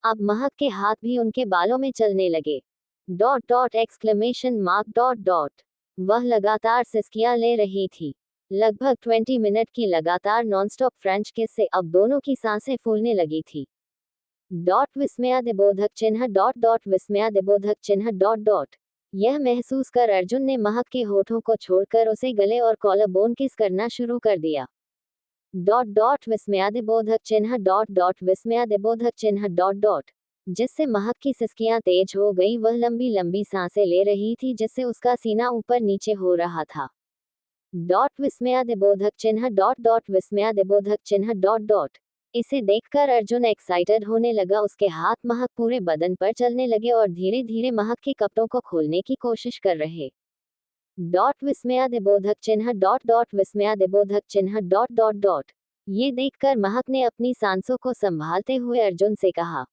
अब महक के हाथ भी उनके बालों में चलने लगे। Dot dot exclamation mark dot dot. वह लगातार सिसकियां ले रही थी। लगभग 20 मिनट की लगातार नॉनस्टॉप फ्रेंच किस से अब दोनों की सांसें फूलने लगी थी। डॉट विस्मयादिबोधक चिन्ह डॉट डॉट विस्मयादिबोधक चिन्ह डॉट डॉट। यह महसूस कर अर्जुन ने महक के होठों को छोड़कर उसे गले और कॉलर बोन किस करना शुरू कर दिया। डॉट डॉट विस्मयादिबोधक चिन्ह डॉट डॉट विस्मयादिबोधक चिन्ह डॉट डॉट। जिससे महक की सिसकियां तेज हो गई। वह लंबी लंबी सांसें ले रही थी जिससे उसका सीना ऊपर नीचे हो रहा था। डॉट विस्मयादिबोधक चिन्ह डॉट डॉट विस्मयादिबोधक चिन्ह डॉट डॉट। इसे देखकर अर्जुन एक्साइटेड होने लगा। उसके हाथ महक पूरे बदन पर चलने लगे और धीरे धीरे महक के कपड़ों को खोलने की कोशिश कर रहे। डॉट विस्मयादिबोधक चिन्ह डॉट डॉट विस्मयादिबोधक चिन्ह डॉट डॉट डॉट। ये देखकर महक ने अपनी सांसों को संभालते हुए अर्जुन से कहा।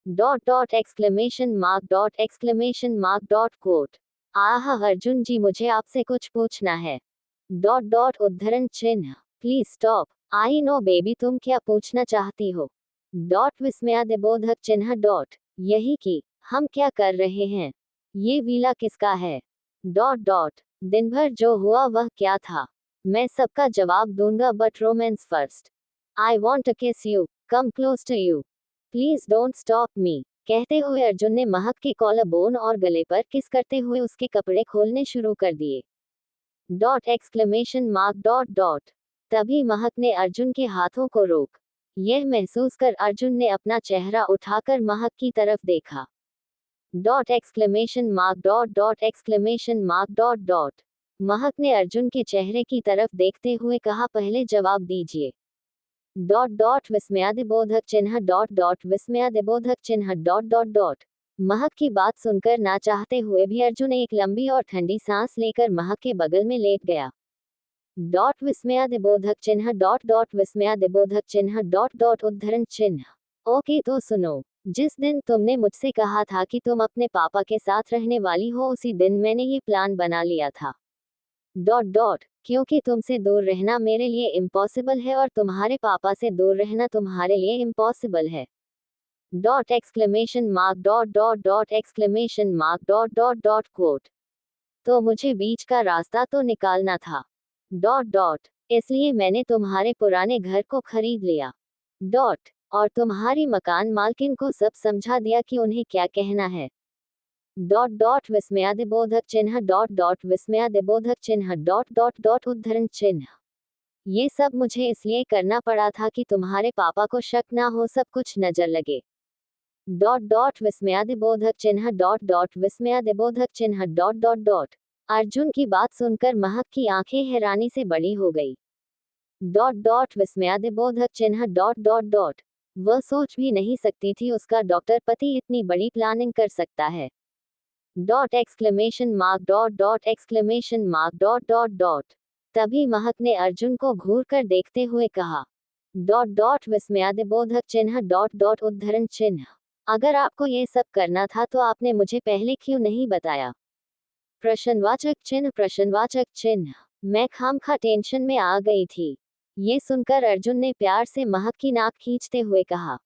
Dot dot exclamation mark dot exclamation mark dot quote. आह अर्जुन जी, मुझे आपसे कुछ पूछना है। डॉट डॉट उद्धरण चिन्ह। Please stop. I know baby, तुम क्या पूछना चाहती हो। डॉट विस्मयादिबोधक चिन्ह डॉट। यही कि हम क्या कर रहे हैं। ये वीला किसका है। Dot dot. दिन भर जो हुआ वह क्या था। मैं सबका जवाब दूंगा but romance first. I want to kiss you, come close to you, please don't stop me. कहते हुए अर्जुन ने महक के कॉलर बोन और गले पर किस करते हुए उसके कपड़े खोलने शुरू कर दिए। Dot exclamation mark dot dot. तभी महक ने अर्जुन के हाथों को रोक। यह महसूस कर अर्जुन ने अपना चेहरा उठाकर महक की तरफ देखा। Dot exclamation mark dot dot exclamation mark dot dot. महक ने अर्जुन के चेहरे की तरफ देखते हुए कहा, पहले जवाब दीजिए। डॉट डॉट विस्मयादिबोधक चिन्ह डॉट डॉट विस्मयादिबोधक चिन्ह डॉट डॉट डॉट। महक की बात सुनकर ना चाहते हुए भी अर्जुन एक लंबी और ठंडी सांस लेकर महक के बगल में लेट गया। डॉट विस्मयादिबोधक चिन्ह डॉट डॉट विस्मयादिबोधक चिन्ह डॉट डॉट उद्धरण चिन्ह। ओके तो सुनो, जिस दिन तुमने मुझसे कहा था कि तुम अपने पापा के साथ रहने वाली हो उसी दिन मैंने ये प्लान बना लिया था। Dot dot. क्योंकि तुमसे दूर रहना मेरे लिए इम्पॉसिबल है और तुम्हारे पापा से दूर रहना तुम्हारे लिए इम्पॉसिबल है। Dot exclamation mark dot dot dot exclamation mark dot dot dot quote. तो मुझे बीच का रास्ता तो निकालना था। Dot dot. इसलिए मैंने तुम्हारे पुराने घर को खरीद लिया। डॉट। और तुम्हारी मकान मालकिन को सब समझा दिया कि उन्हें क्या कहना है। डॉट डॉट विस्मयादिबोधक चिन्ह डॉट डॉट विस्मयादिबोधक चिन्ह डॉट डॉट डॉट उद्धरण चिन्ह। ये सब मुझे इसलिए करना पड़ा था कि तुम्हारे पापा को शक ना हो, सब कुछ नजर लगे। डॉट डॉट विस्मयादिबोधक चिन्ह डॉट डॉट विस्मयादिबोधक चिन्ह डॉट डॉट डॉट। अर्जुन की बात सुनकर महक की आंखें हैरानी से बड़ी हो गई। डॉट डॉट विस्मयादिबोधक चिन्ह डॉट डॉट डॉट। वह सोच भी नहीं सकती थी उसका डॉक्टर पति इतनी बड़ी प्लानिंग कर सकता है। Dot exclamation mark dot dot exclamation mark dot dot dot. तभी महक ने अर्जुन को घूर कर देखते हुए कहा। डॉट डॉट विस्मयादिबोधक चिन्ह डॉट डॉट उद्धरण चिन्ह। अगर आपको ये सब करना था तो आपने मुझे पहले क्यों नहीं बताया। प्रश्नवाचक चिन्ह प्रश्नवाचक चिन्ह। मैं खामखा टेंशन में आ गई थी। ये सुनकर अर्जुन ने प्यार से महक की नाक खींचते हुए कहा।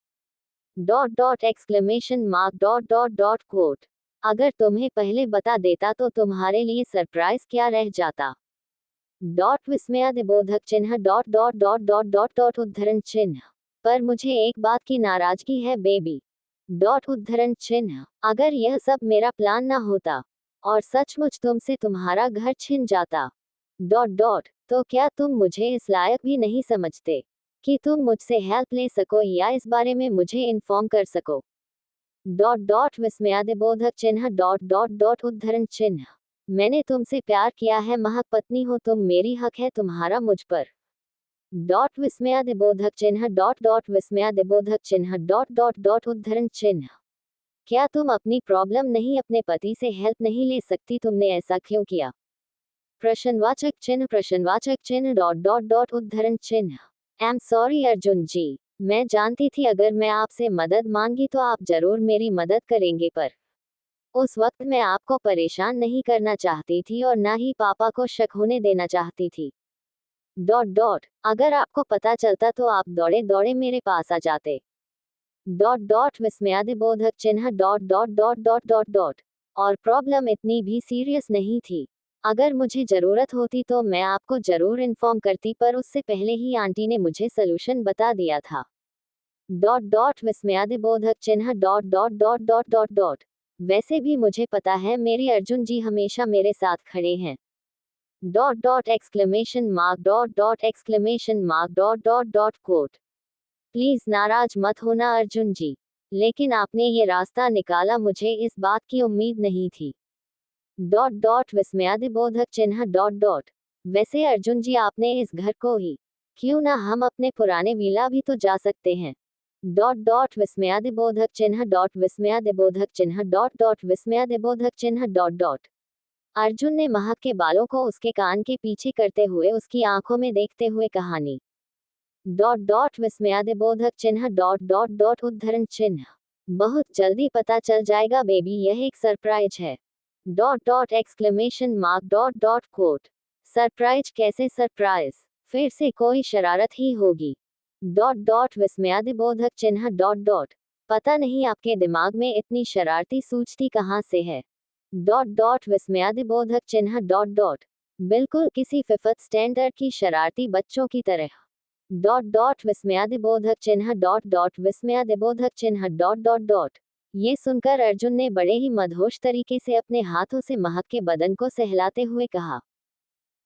Dot dot exclamation mark dot dot dot quote. अगर तुम्हें पहले बता देता तो तुम्हारे लिए सरप्राइज क्या रह जाता। डॉट विस्मयादिबोधक चिन्ह dot dot dot dot dot dot उद्धरण चिन्ह। पर मुझे एक बात की नाराजगी है बेबी। डॉट उद्धरण चिन्ह, अगर यह सब मेरा प्लान ना होता और सचमुच तुमसे तुम्हारा घर छिन जाता डॉट डॉट, तो क्या तुम मुझे इस लायक भी नहीं समझते कि तुम मुझसे हेल्प ले सको या इस बारे में मुझे इन्फॉर्म कर सको डॉट डॉट विस्मयादिबोधक चिन्ह डॉट डॉट डॉट उद्धरण चिन्ह, मैंने तुमसे प्यार किया है, महक पत्नी हो तुम, मेरी हक है तुम्हारा मुझ पर डॉट विस्मयादिबोधक चिन्ह डॉट डॉट विस्मयादिबोधक चिन्ह डॉट डॉट डॉट उद्धरण चिन्ह, क्या तुम अपनी प्रॉब्लम नहीं अपने पति से हेल्प नहीं ले सकती, तुमने ऐसा क्यों किया प्रश्नवाचक चिन्ह डॉट डॉट डॉट उद्धरण चिन्ह, आई एम सॉरी अर्जुन जी, मैं जानती थी अगर मैं आपसे मदद मांगी तो आप जरूर मेरी मदद करेंगे, पर उस वक्त मैं आपको परेशान नहीं करना चाहती थी और ना ही पापा को शक होने देना चाहती थी डॉट डॉट, अगर आपको पता चलता तो आप दौड़े दौड़े मेरे पास आ जाते डॉट डॉट विस्मयादिबोधक चिन्ह dot dot dot dot dot dot, और प्रॉब्लम इतनी भी सीरियस नहीं थी, अगर मुझे जरूरत होती तो मैं आपको जरूर इन्फॉर्म करती, पर उससे पहले ही आंटी ने मुझे सलूशन बता दिया था डॉट डॉट विस्मयादिबोधक चिन्ह dot dot dot dot dot dot, वैसे भी मुझे पता है मेरे अर्जुन जी हमेशा मेरे साथ खड़े हैं dot dot exclamation mark dot dot exclamation mark dot dot dot quote, please नाराज मत होना अर्जुन जी, लेकिन आपने ये रास्ता निकाला, मुझे इस बात की उम्मीद नहीं थी डॉट डॉट विस्मयादिबोधक चिन्ह डॉट डॉट, वैसे अर्जुन जी आपने इस घर को ही क्यों ना हम अपने पुराने विला भी तो जा सकते हैं डॉट डॉट विस्मयादिबोधक चिन्ह डॉट विस्मयादिबोधक चिन्ह डॉट डॉट विस्मयादिबोधक चिन्ह डॉट डॉट, अर्जुन ने महक के बालों को उसके कान के पीछे करते हुए उसकी आंखों में देखते हुए कहानी डॉट डॉट विस्मयादिबोधक चिन्ह डॉट डॉट डॉट उद्धरण चिन्ह, बहुत जल्दी पता चल जाएगा बेबी, यह एक सरप्राइज है dot dot exclamation mark dot dot quote, surprise कैसे सरप्राइज, फिर से कोई शरारत ही होगी डॉट डॉट विस्मयादिबोधक चिन्ह डॉट डॉट, पता नहीं आपके दिमाग में इतनी शरारती सूझती कहाँ से है डॉट डॉट विस्मयादिबोधक चिन्ह डॉट डॉट, बिल्कुल किसी फिफ्थ स्टैंडर्ड की शरारती बच्चों की तरह डॉट डॉट विस्मयादिबोधक चिन्ह डॉट डॉट विस्मयादिबोधक चिन्ह डॉट डॉट डॉट, ये सुनकर अर्जुन ने बड़े ही मदहोश तरीके से अपने हाथों से महक के बदन को सहलाते हुए कहा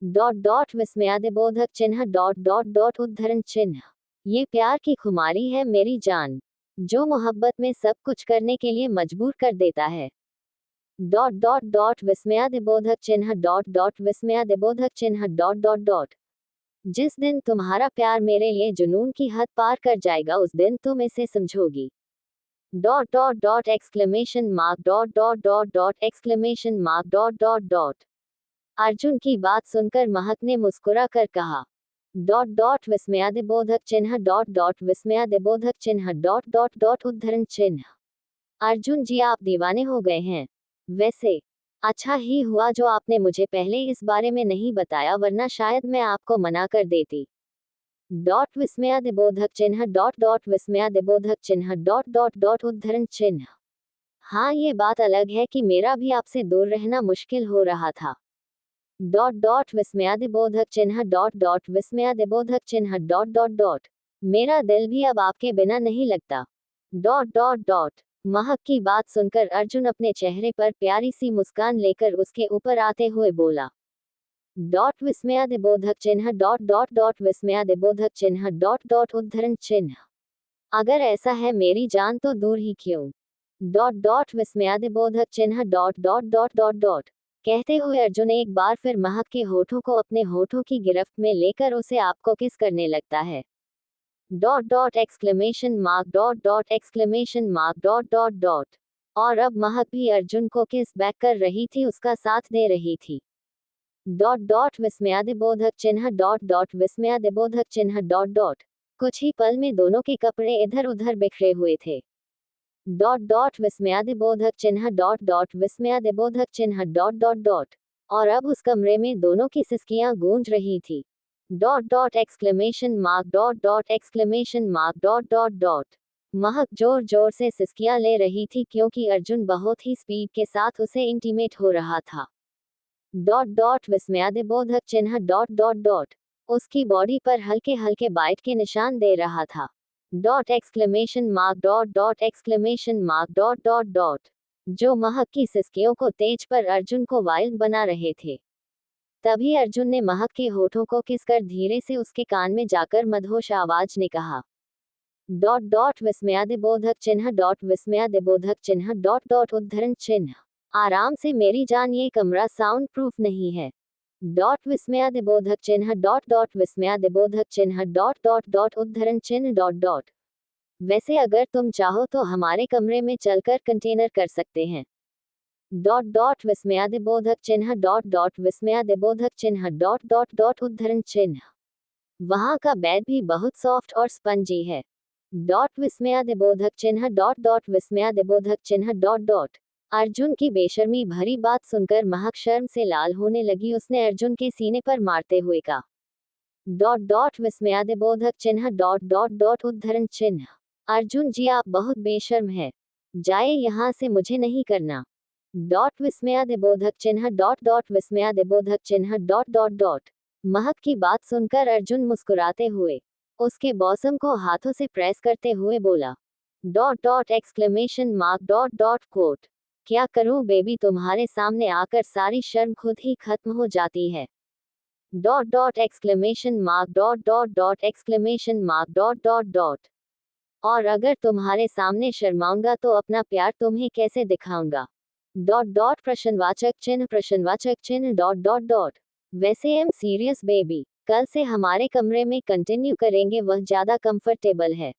डॉट डॉट विस्मयादिबोधक चिन्ह डॉट डॉट डॉट उद्धरण चिन्ह, ये प्यार की खुमारी है मेरी जान, जो मोहब्बत में सब कुछ करने के लिए मजबूर कर देता है डॉट डॉट डॉट विस्मयादिबोधक चिन्ह डॉट डॉट विस्मयादिबोधक चिन्ह डॉट डॉट डॉट, जिस दिन तुम्हारा प्यार मेरे लिए जुनून की हद पार कर जाएगा उस दिन तुम इसे समझोगी dot dot dot exclamation mark dot dot dot dot exclamation mark dot dot dot, Arjun की बात सुनकर महक ने मुस्कुरा कर कहा डॉट डॉट विस्मयादिबोधक चिन्ह डॉट डॉट विस्मयादिबोधक चिन्ह डॉट डॉट डॉट उद्धरण चिन्ह, अर्जुन जी आप दीवाने हो गए हैं, वैसे अच्छा ही हुआ जो आपने मुझे पहले इस बारे में नहीं बताया, वरना शायद मैं आपको मना कर देती डॉट विस्मयादिबोधक चिन्ह डॉट डॉट विस्मयादिबोधक चिन्ह डॉट डॉट डॉट उद्धरण चिन्ह, हाँ ये बात अलग है कि मेरा भी आपसे दूर रहना मुश्किल हो रहा था डॉट डॉट विस्मयादिबोधक चिन्ह डॉट डॉट विस्मयादिबोधक चिन्ह डॉट डॉट डॉट, मेरा दिल भी अब आपके बिना नहीं लगता डॉट डॉट डॉट, महक की बात सुनकर अर्जुन अपने चेहरे पर प्यारी सी मुस्कान लेकर उसके ऊपर आते हुए बोला डॉट विस्मयादिबोधक चिन्ह डॉट डॉट डॉट विस्मयादिबोधक चिन्ह डॉट डॉट उद्धरण चिन्ह, अगर ऐसा है मेरी जान तो दूर ही क्यों डॉट डॉट विस्मयादिबोधक चिन्ह dot dot dot dot dot, कहते हुए अर्जुन एक बार फिर महक के होठों को अपने होठों की गिरफ्त में लेकर उसे आपको किस करने लगता है dot dot exclamation mark dot dot exclamation mark dot dot dot, और अब महक भी अर्जुन को किस बैक कर रही थी, उसका साथ दे रही थी डॉट डॉट विस्मयादिबोधक चिन्ह डॉट डॉट विस्मयादिबोधक चिन्ह डॉट डॉट, कुछ ही पल में दोनों के कपड़े इधर उधर बिखरे हुए थे डॉट डॉट विस्मयादिबोधक चिन्ह डॉट डॉट विस्मयादिबोधक चिन्ह डॉट डॉट डॉट, और अब उस कमरे में दोनों की सिसकियां गूंज रही थी dot dot exclamation mark dot dot exclamation mark dot dot dot, महक जोर जोर से सिसकियां ले रही थी क्योंकि अर्जुन बहुत ही स्पीड के साथ उसे इंटीमेट हो रहा था डॉट डॉट विस्मयादिबोधक चिन्ह डॉट डॉट डॉट, उसकी बॉडी पर हल्के हल्के बाइट के निशान दे रहा था dot exclamation mark dot exclamation mark dot. जो महक की सिसकियों को तेज पर अर्जुन को वाइल्ड बना रहे थे। तभी अर्जुन ने महक के होठों को किसकर धीरे से उसके कान में जाकर मदहोश आवाज ने कहा डॉट विस्मयादिबोधक चिन्ह डॉट विस्मयादिबोधक चिन्ह डॉट उद्धरण चिन्ह। आराम से मेरी जान, ये कमरा साउंड प्रूफ नहीं है। डॉट विस्मयादिबोधक चिन्ह डॉट विस्मयादिबोधक चिन्ह डॉट उद्धरण चिन्ह डॉट। वैसे अगर तुम चाहो तो हमारे कमरे में चलकर कंटेनर कर सकते हैं। डॉट विस्मयादिबोधक चिन्ह डॉट विस्मयादिबोधक चिन्ह डॉट उद्धरण चिन्ह। वहाँ का बेड भी बहुत सॉफ्ट और स्पंजी है। डॉट विस्मयादिबोधक चिन्ह डॉट विस्मयादिबोधक चिन्ह डॉट। अर्जुन की बेशर्मी भरी बात सुनकर महक शर्म से लाल होने लगी। उसने अर्जुन के सीने पर मारते हुए कहा डॉट विस्मयादिबोधक चिन्ह डॉट उद्धरण चिन्ह। अर्जुन जी, आप बहुत बेशर्म है, जाए यहाँ से, मुझे नहीं करना। डॉट विस्मयादिबोधक चिन्ह डॉट विस्मयादिबोधक चिन्ह डॉट। महक की बात सुनकर अर्जुन मुस्कुराते हुए उसके बॉसम को हाथों से प्रेस करते हुए बोला dot exclamation mark dot quote. क्या करूं बेबी, तुम्हारे सामने आकर सारी शर्म खुद ही खत्म हो जाती है। Dot exclamation mark dot exclamation mark dot. और अगर तुम्हारे सामने शर्माऊंगा तो अपना प्यार तुम्हें कैसे दिखाऊंगा। डॉट प्रश्नवाचक चिन्ह डॉट। वैसे एम सीरियस बेबी, कल से हमारे कमरे में कंटिन्यू करेंगे, वह ज्यादा कंफर्टेबल है।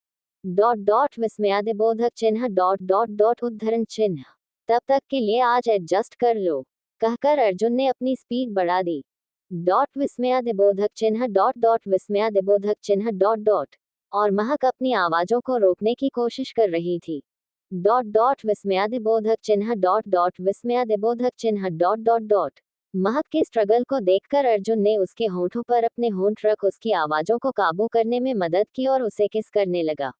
डॉट विस्मयादिबोधक चिन्ह डॉट उद्धरण चिन्ह। तब तक के लिए आज एडजस्ट कर लो, कहकर अर्जुन ने अपनी स्पीड बढ़ा दी। डॉट विस्मयादिबोधक चिन्ह डॉट विस्मयादिबोधक चिन्ह डॉट। और महक अपनी आवाजों को रोकने की कोशिश कर रही थी। डॉट विस्मयादिबोधक चिन्ह डॉट विस्मयादिबोधक चिन्ह डॉट। महक के स्ट्रगल को देखकर अर्जुन ने उसके होंठों पर अपने होंठ रख उसकी आवाजों को काबू करने में मदद की और उसे किस करने लगा।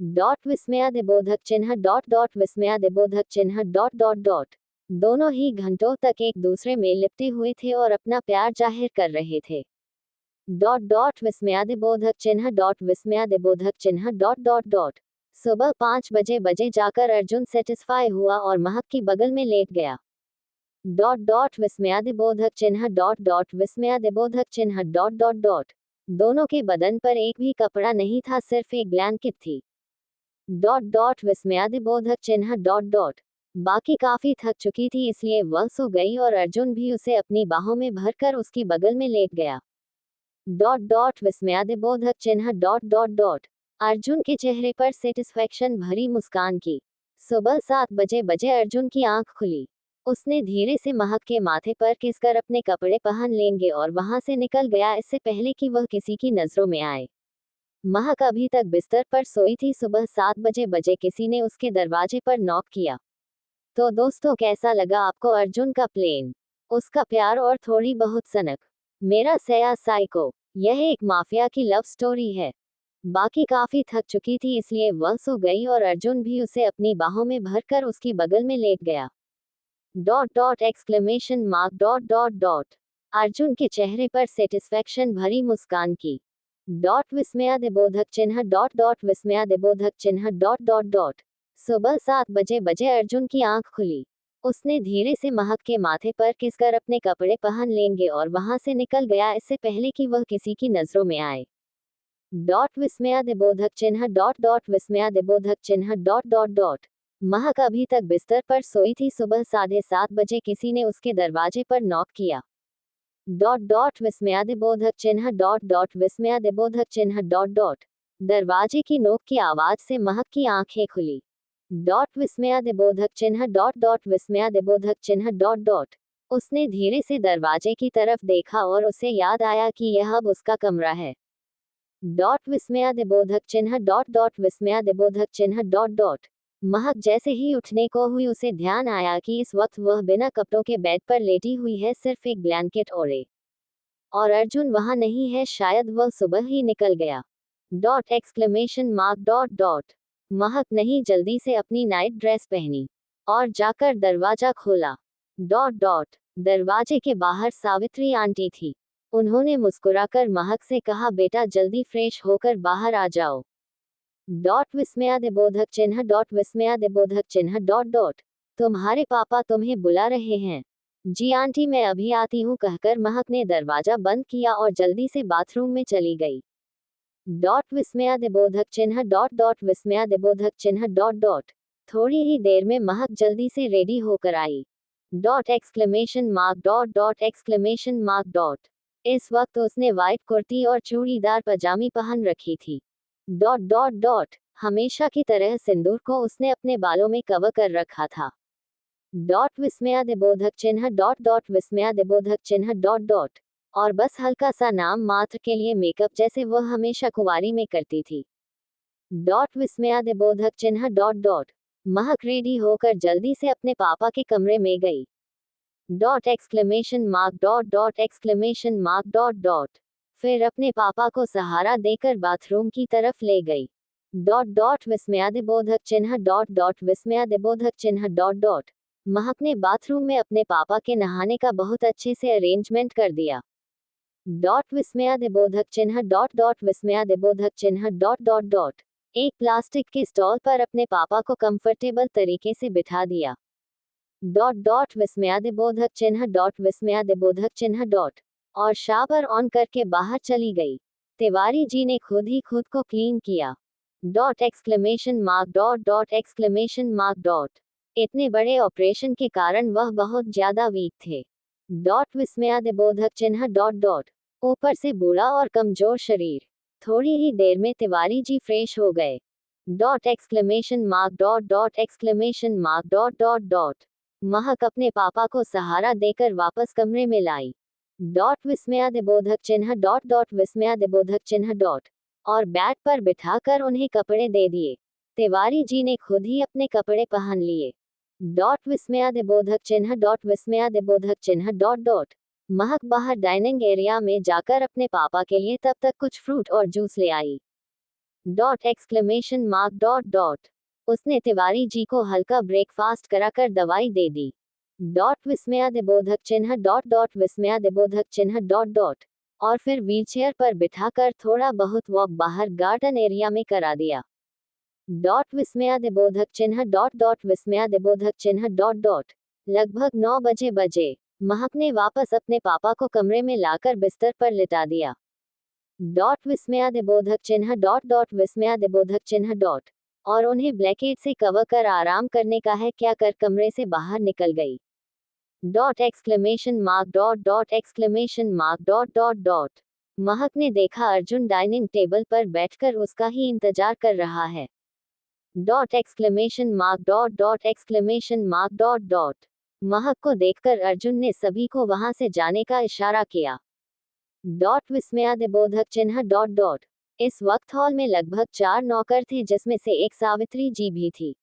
डॉट विस्मयादिबोधक चिन्ह डॉट विस्मयादिबोधक चिन्ह डॉट। दोनों ही घंटों तक एक दूसरे में लिपटे हुए थे और अपना प्यार जाहिर कर रहे थे। डॉट विस्मयादिबोधक चिन्ह डॉट विस्मयादिबोधक चिन्ह डॉट। सुबह 5 बजे जाकर अर्जुन सेटिस्फाई हुआ और महक की बगल में लेट गया। डॉट विस्मयादिबोधक चिन्ह डॉट विस्मयादिबोधक चिन्ह डॉट। दोनों के बदन पर एक भी कपड़ा नहीं था, सिर्फ एक ब्लैंकेट थी। डॉट विस्मयादिबोधक चिन्ह डॉट। बाकी काफी थक चुकी थी, इसलिए वह सो गई और अर्जुन भी उसे अपनी बाहों में भरकर उसकी बगल में लेट गया। डॉट विस्मयादिबोधक चिन्ह डॉट। अर्जुन के चेहरे पर सेटिस्फैक्शन भरी मुस्कान की। सुबह 7 बजे अर्जुन की आंख खुली। उसने धीरे से महक के माथे पर किसकर अपने कपड़े पहन लेंगे और वहां से निकल गया, इससे पहले कि वह किसी की नजरों में आए। महक अभी तक बिस्तर पर सोई थी। सुबह 7 बजे किसी ने उसके दरवाजे पर नॉक किया। तो दोस्तों, कैसा लगा आपको अर्जुन का प्लेन, उसका प्यार और थोड़ी बहुत सनक। मेरा सया साइको, यह एक माफिया की लव स्टोरी है। बाकी काफी थक चुकी थी, इसलिए वह सो गई और अर्जुन भी उसे अपनी बाहों में भरकर उसकी बगल में लेट गया। Dot exclamation mark dot. Arjun के चेहरे पर सेटिस्फैक्शन भरी मुस्कान की। डॉट विस्मयादिबोधक चिन्ह डॉट विस्मयादिबोधक चिन्ह डॉट। सुबह 7 बजे अर्जुन की आंख खुली। उसने धीरे से महक के माथे पर किसकर अपने कपड़े पहन लेंगे और वहां से निकल गया, इससे पहले कि वह किसी की नजरों में आए। डॉट विस्मयादिबोधक चिन्ह डॉट विस्मयादिबोधक चिन्ह डॉट। महक अभी तक बिस्तर पर सोई थी। सुबह 7:30 बजे किसी ने उसके दरवाजे पर नॉक किया। डॉट विस्मयादिबोधक चिन्ह डॉट विस्मयादिबोधक चिन्ह डॉट। दरवाजे की नोक की आवाज से महक की आंखें खुली। डॉट विस्मयादिबोधक चिन्ह डॉट विस्मयादिबोधक चिन्ह डॉट। उसने धीरे से दरवाजे की तरफ देखा और उसे याद आया कि यह अब उसका कमरा है। डॉट विस्मयादिबोधक चिन्ह डॉट विस्मयादिबोधक चिन्ह डॉट। महक जैसे ही उठने को हुई, उसे ध्यान आया कि इस वक्त वह बिना कपड़ों के बेड पर लेटी हुई है, सिर्फ एक ब्लैंकेट ओढ़े। और अर्जुन वहां नहीं है, शायद वह सुबह ही निकल गया। Dot exclamation mark dot. महक नहीं जल्दी से अपनी नाइट ड्रेस पहनी और जाकर दरवाजा खोला। डॉट दरवाजे के बाहर सावित्री आंटी थी। उन्होंने मुस्कुराकर महक से कहा, बेटा जल्दी फ्रेश होकर बाहर आ जाओ। डॉट विस्मयादिबोधक चिन्ह डॉट विस्मयादिबोधक चिन्ह डॉट डॉट। तुम्हारे पापा तुम्हें बुला रहे हैं। जी आंटी मैं अभी आती हूँ कहकर महक ने दरवाजा बंद किया और जल्दी से बाथरूम में चली गई। डॉट विस्मयादिबोधक चिन्ह डॉट डॉट विस्मयादिबोधक चिन्ह डॉट डॉट। थोड़ी ही देर में महक जल्दी से रेडी होकर आई। Dot exclamation mark dot dot exclamation mark dot. इस वक्त उसने व्हाइट कुर्ती और चूड़ीदार पजामी पहन रखी थी। Dot dot dot. हमेशा की तरह सिंदूर को उसने अपने बालों में कवर कर रखा था। डॉट विस्मयादिबोधक चिन्ह डॉट डॉट विस्मयादिबोधक चिन्ह डॉट डॉट। और बस हल्का सा नाम मात्र के लिए मेकअप जैसे वह हमेशा कुंवारी में करती थी। डॉट विस्मयादिबोधक चिन्ह डॉट डॉट। महक रेडी होकर जल्दी से अपने पापा के कमरे में गई। Dot exclamation mark dot dot exclamation mark dot dot. फिर अपने पापा को सहारा देकर बाथरूम की तरफ ले गई। डॉट डॉट विस्मयादिबोधक चिन्ह डॉट डॉट विस्मयादिबोधक चिन्ह डॉट डॉट। महक ने बाथरूम में अपने पापा के नहाने का बहुत अच्छे से अरेंजमेंट कर दिया। डॉट विस्मयादिबोधक चिन्ह डॉट डॉट विस्मयादिबोधक चिन्ह डॉट डॉट डॉट। एक प्लास्टिक के स्टॉल पर अपने पापा को कंफर्टेबल तरीके से बिठा दिया। डॉट डॉट विस्मयादिबोधक चिन्ह डॉट विस्मयादिबोधक चिन्ह डॉट। और शावर ऑन करके बाहर चली गई। तिवारी जी ने खुद ही खुद को क्लीन किया। Dot exclamation mark dot dot exclamation mark dot. इतने बड़े ऑपरेशन के कारण वह बहुत ज्यादा वीक थे। डॉट विस्मयादिबोधक चिन्ह डॉट डॉट। ऊपर से बूढ़ा और कमजोर शरीर। थोड़ी ही देर में तिवारी जी फ्रेश हो गए। Dot exclamation mark dot dot exclamation mark dot dot dot. महक अपने पापा को सहारा देकर वापस कमरे में लाई। डॉट विस्मयादिबोधक चिन्ह डॉट डॉट विस्मयादिबोधक चिन्ह डॉट। और बेड पर बिठाकर उन्हें कपड़े दे दिए। तिवारी जी ने खुद ही अपने कपड़े पहन लिए। डॉट विस्मयादिबोधक चिन्ह डॉट विस्मयादिबोधक चिन्ह डॉट डॉट। महक बाहर डाइनिंग एरिया में जाकर अपने पापा के लिए तब तक कुछ फ्रूट और जूस ले आई। Dot exclamation mark dot dot. उसने तिवारी जी को हल्का ब्रेकफास्ट कराकर दवाई दे दी। डॉट विस्मयादिबोधक चिन्ह डॉट डॉट विस्मयादिबोधक चिन्ह डॉट डॉट। और फिर व्हीलचेयर पर बिठाकर थोड़ा बहुत वॉक बाहर गार्डन एरिया में करा दिया। डॉट विस्मयादिबोधक चिन्ह डॉट डॉट विस्मयादिबोधक चिन्ह डॉट डॉट। लगभग 9 बजे महक ने वापस अपने पापा को कमरे में लाकर बिस्तर पर लिटा दिया। डॉट विस्मयादिबोधक चिन्ह डॉट डॉट विस्मयादिबोधक चिन्ह डॉट। और उन्हें ब्लैंकेट से कवर कर आराम करने का है क्या कर कमरे से बाहर निकल गई। Dot exclamation mark dot dot exclamation mark dot dot dot. महक ने देखा अर्जुन डाइनिंग टेबल पर बैठकर उसका ही इंतजार कर रहा है। Dot exclamation mark dot dot exclamation mark dot dot. महक को देखकर अर्जुन ने सभी को वहां से जाने का इशारा किया। डॉट विस्मयादिबोधक चिन्ह डॉट डॉट। इस वक्त हॉल में लगभग 4 नौकर थे जिसमें से एक सावित्री जी भी थी।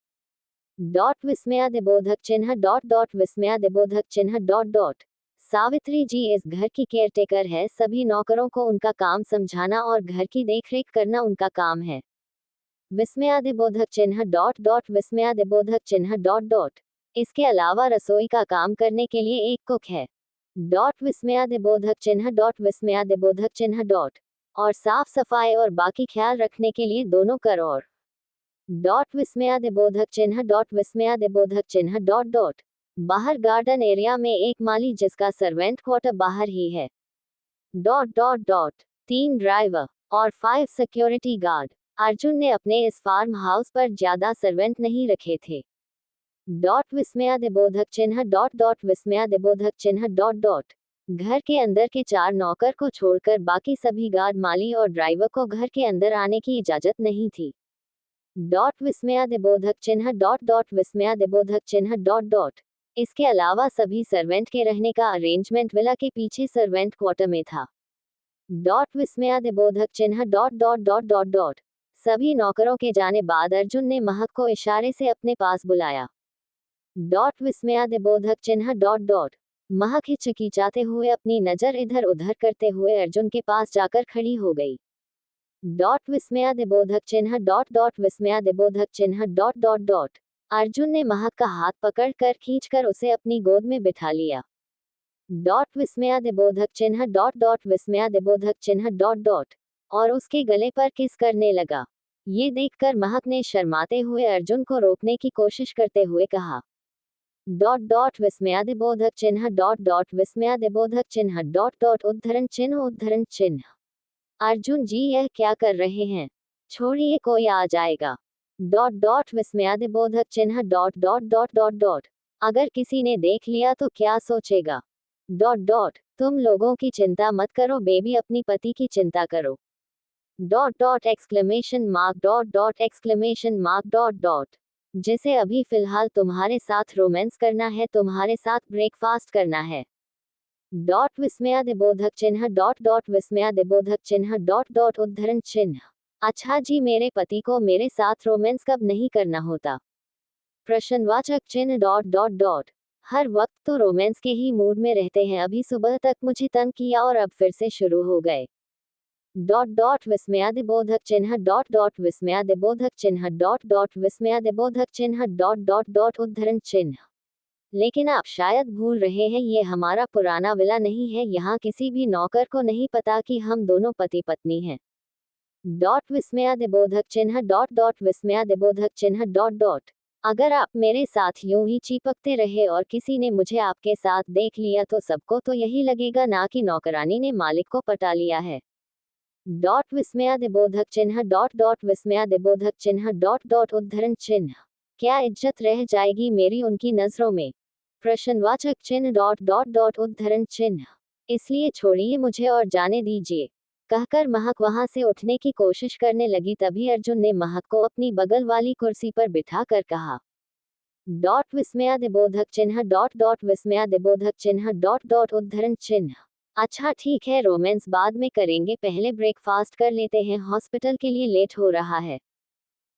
डॉट विस्मयादिबोधक चिन्ह डॉट डॉट विस्मयादिबोधक चिन्ह डॉट डॉट। सावित्री जी इस घर की केयरटेकर है। सभी नौकरों को उनका काम समझाना और घर की देखरेख करना उनका काम है। विस्मयादिबोधक चिन्ह डॉट डॉट विस्मयादिबोधक चिन्ह डॉट डॉट। इसके अलावा रसोई का काम करने के लिए एक कुक है। डॉट विस्मयादिबोधक चिन्ह डॉट विस्मयादिबोधक चिन्ह डॉट। और साफ सफाई और बाकी ख्याल रखने के लिए दोनों करोड़। डॉट विस्मयादिबोधक चिन्ह डॉट विस्मयादिबोधक चिन्ह डॉट डॉट। बाहर गार्डन एरिया में एक माली जिसका सर्वेंट क्वार्टर बाहर ही है। Dot dot dot. 3 ड्राइवर और 5 सिक्योरिटी गार्ड। अर्जुन ने अपने इस फार्म हाउस पर ज्यादा सर्वेंट नहीं रखे थे। डॉट विस्मयादिबोधक चिन्ह डॉट डॉट विस्मयादिबोधक चिन्ह डॉट डॉट। घर के अंदर के 4 नौकर को छोड़कर बाकी सभी गार्ड माली और ड्राइवर को घर के अंदर आने की इजाजत नहीं थी। डॉट विस्मयादिबोधक चिन्ह डॉट डॉट विस्मयादिबोधक चिन्ह डॉट डॉट। इसके अलावा सभी सर्वेंट के रहने का अरेंजमेंट विला के पीछे सर्वेंट क्वार्टर में था। डॉट विस्मयादिबोधक चिन्ह dot dot dot dot dot. सभी नौकरों के जाने बाद अर्जुन ने महक को इशारे से अपने पास बुलाया। डॉट विस्मयादिबोधक चिन्ह डॉट डॉट। महक हिचकिचाते हुए अपनी नजर इधर उधर करते हुए अर्जुन के पास जाकर खड़ी हो गई। डॉट विस्मयादिबोधक चिन्ह डॉट डॉट विस्मयादिबोधक चिन्ह डॉट डॉट डॉट। अर्जुन ने महक का हाथ पकड़कर खींचकर उसे अपनी गोद में बिठा लिया। डॉट विस्मयादिबोधक चिन्ह डॉट डॉट विस्मयादिबोधक चिन्ह डॉट डॉट। और उसके गले पर किस करने लगा। ये देखकर महक ने शर्माते हुए अर्जुन को रोकने की कोशिश करते हुए कहा। डॉट डॉट विस्मयादिबोधक चिन्ह डॉट डॉट विस्मयादिबोधक चिन्ह डॉट डॉट उद्धरण चिन्ह। अर्जुन जी यह क्या कर रहे हैं? छोड़िए कोई आ जाएगा। डॉट डॉट विस्मयादिबोधक चिन्ह dot dot dot dot dot. अगर किसी ने देख लिया तो क्या सोचेगा? डॉट डॉट तुम लोगों की चिंता मत करो बेबी, अपनी पति की चिंता करो। Dot dot exclamation mark dot dot exclamation mark dot dot. जिसे अभी फिलहाल तुम्हारे साथ रोमांस करना है, तुम्हारे साथ ब्रेकफास्ट करना है। डॉट विस्मयादिबोधक चिन्ह डॉट डॉट विस्मयादिबोधक चिन्ह डॉट डॉट उद्धरण चिन्ह। अच्छा जी, मेरे पति को मेरे साथ रोमांस कब नहीं करना होता? प्रश्नवाचक चिन्ह डॉट डॉट डॉट। हर वक्त तो रोमांस के ही मूड में रहते हैं, अभी सुबह तक मुझे तंग किया और अब फिर से शुरू हो गए। डॉट डॉट विस्मयादिबोधक चिन्ह डॉट डॉट विस्मयादिबोधक चिन्ह डॉट डॉट विस्मयादिबोधक चिन्ह डॉट डॉट डॉट उद्धरण चिन्ह। लेकिन आप शायद भूल रहे हैं, ये हमारा पुराना विला नहीं है, यहाँ किसी भी नौकर को नहीं पता कि हम दोनों पति पत्नी हैं। डॉट विस्मयादिबोधक चिन्ह डॉट डॉट विस्मयादिबोधक चिन्ह डॉट डॉट। अगर आप मेरे साथ यूं ही चिपकते रहे और किसी ने मुझे आपके साथ देख लिया तो सबको तो यही लगेगा ना कि नौकरानी ने मालिक को पटा लिया है। डॉट विस्मयादिबोधक चिन्ह डॉट डॉट विस्मयादिबोधक चिन्ह डॉट डॉट उद्धरण चिन्ह। क्या इज्जत रह जाएगी मेरी उनकी नजरों में? प्रश्नवाचक चिन्ह डॉट डॉट डॉट उद्धरण चिन्ह। इसलिए छोड़िए मुझे और जाने दीजिए, कहकर महक वहां से उठने की कोशिश करने लगी। तभी अर्जुन ने महक को अपनी बगल वाली कुर्सी पर बिठा कर कहा। डॉट विस्मयादिबोधक चिन्ह डॉट डॉट विस्मयादिबोधक चिन्ह डॉट डॉट उद्धरण चिन्ह। अच्छा ठीक है, रोमांस बाद में करेंगे, पहले ब्रेकफास्ट कर लेते हैं, हॉस्पिटल के लिए लेट हो रहा है।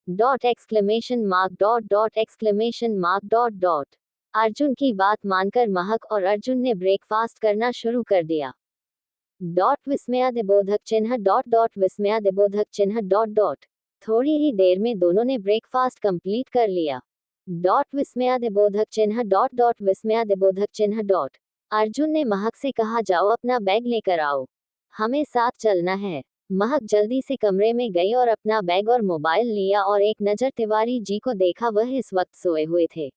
Dot exclamation mark dot dot exclamation mark dot dot. Arjun की बात मानकर महक और अर्जुन ने ब्रेकफास्ट करना शुरू कर दिया। डॉट विस्मयादिबोधक चिन्ह डॉट डॉट विस्मयादिबोधक चिन्ह डॉट डॉट। थोड़ी ही देर में दोनों ने ब्रेकफास्ट कंप्लीट कर लिया। डॉट विस्मयादिबोधक चिन्ह डॉट डॉट विस्मयादिबोधक चिन्ह डॉट। अर्जुन ने महक से कहा, जाओ अपना बैग लेकर आओ, हमें साथ चलना है। महक जल्दी से कमरे में गई और अपना बैग और मोबाइल लिया और एक नजर तिवारी जी को देखा, वह इस वक्त सोए हुए थे।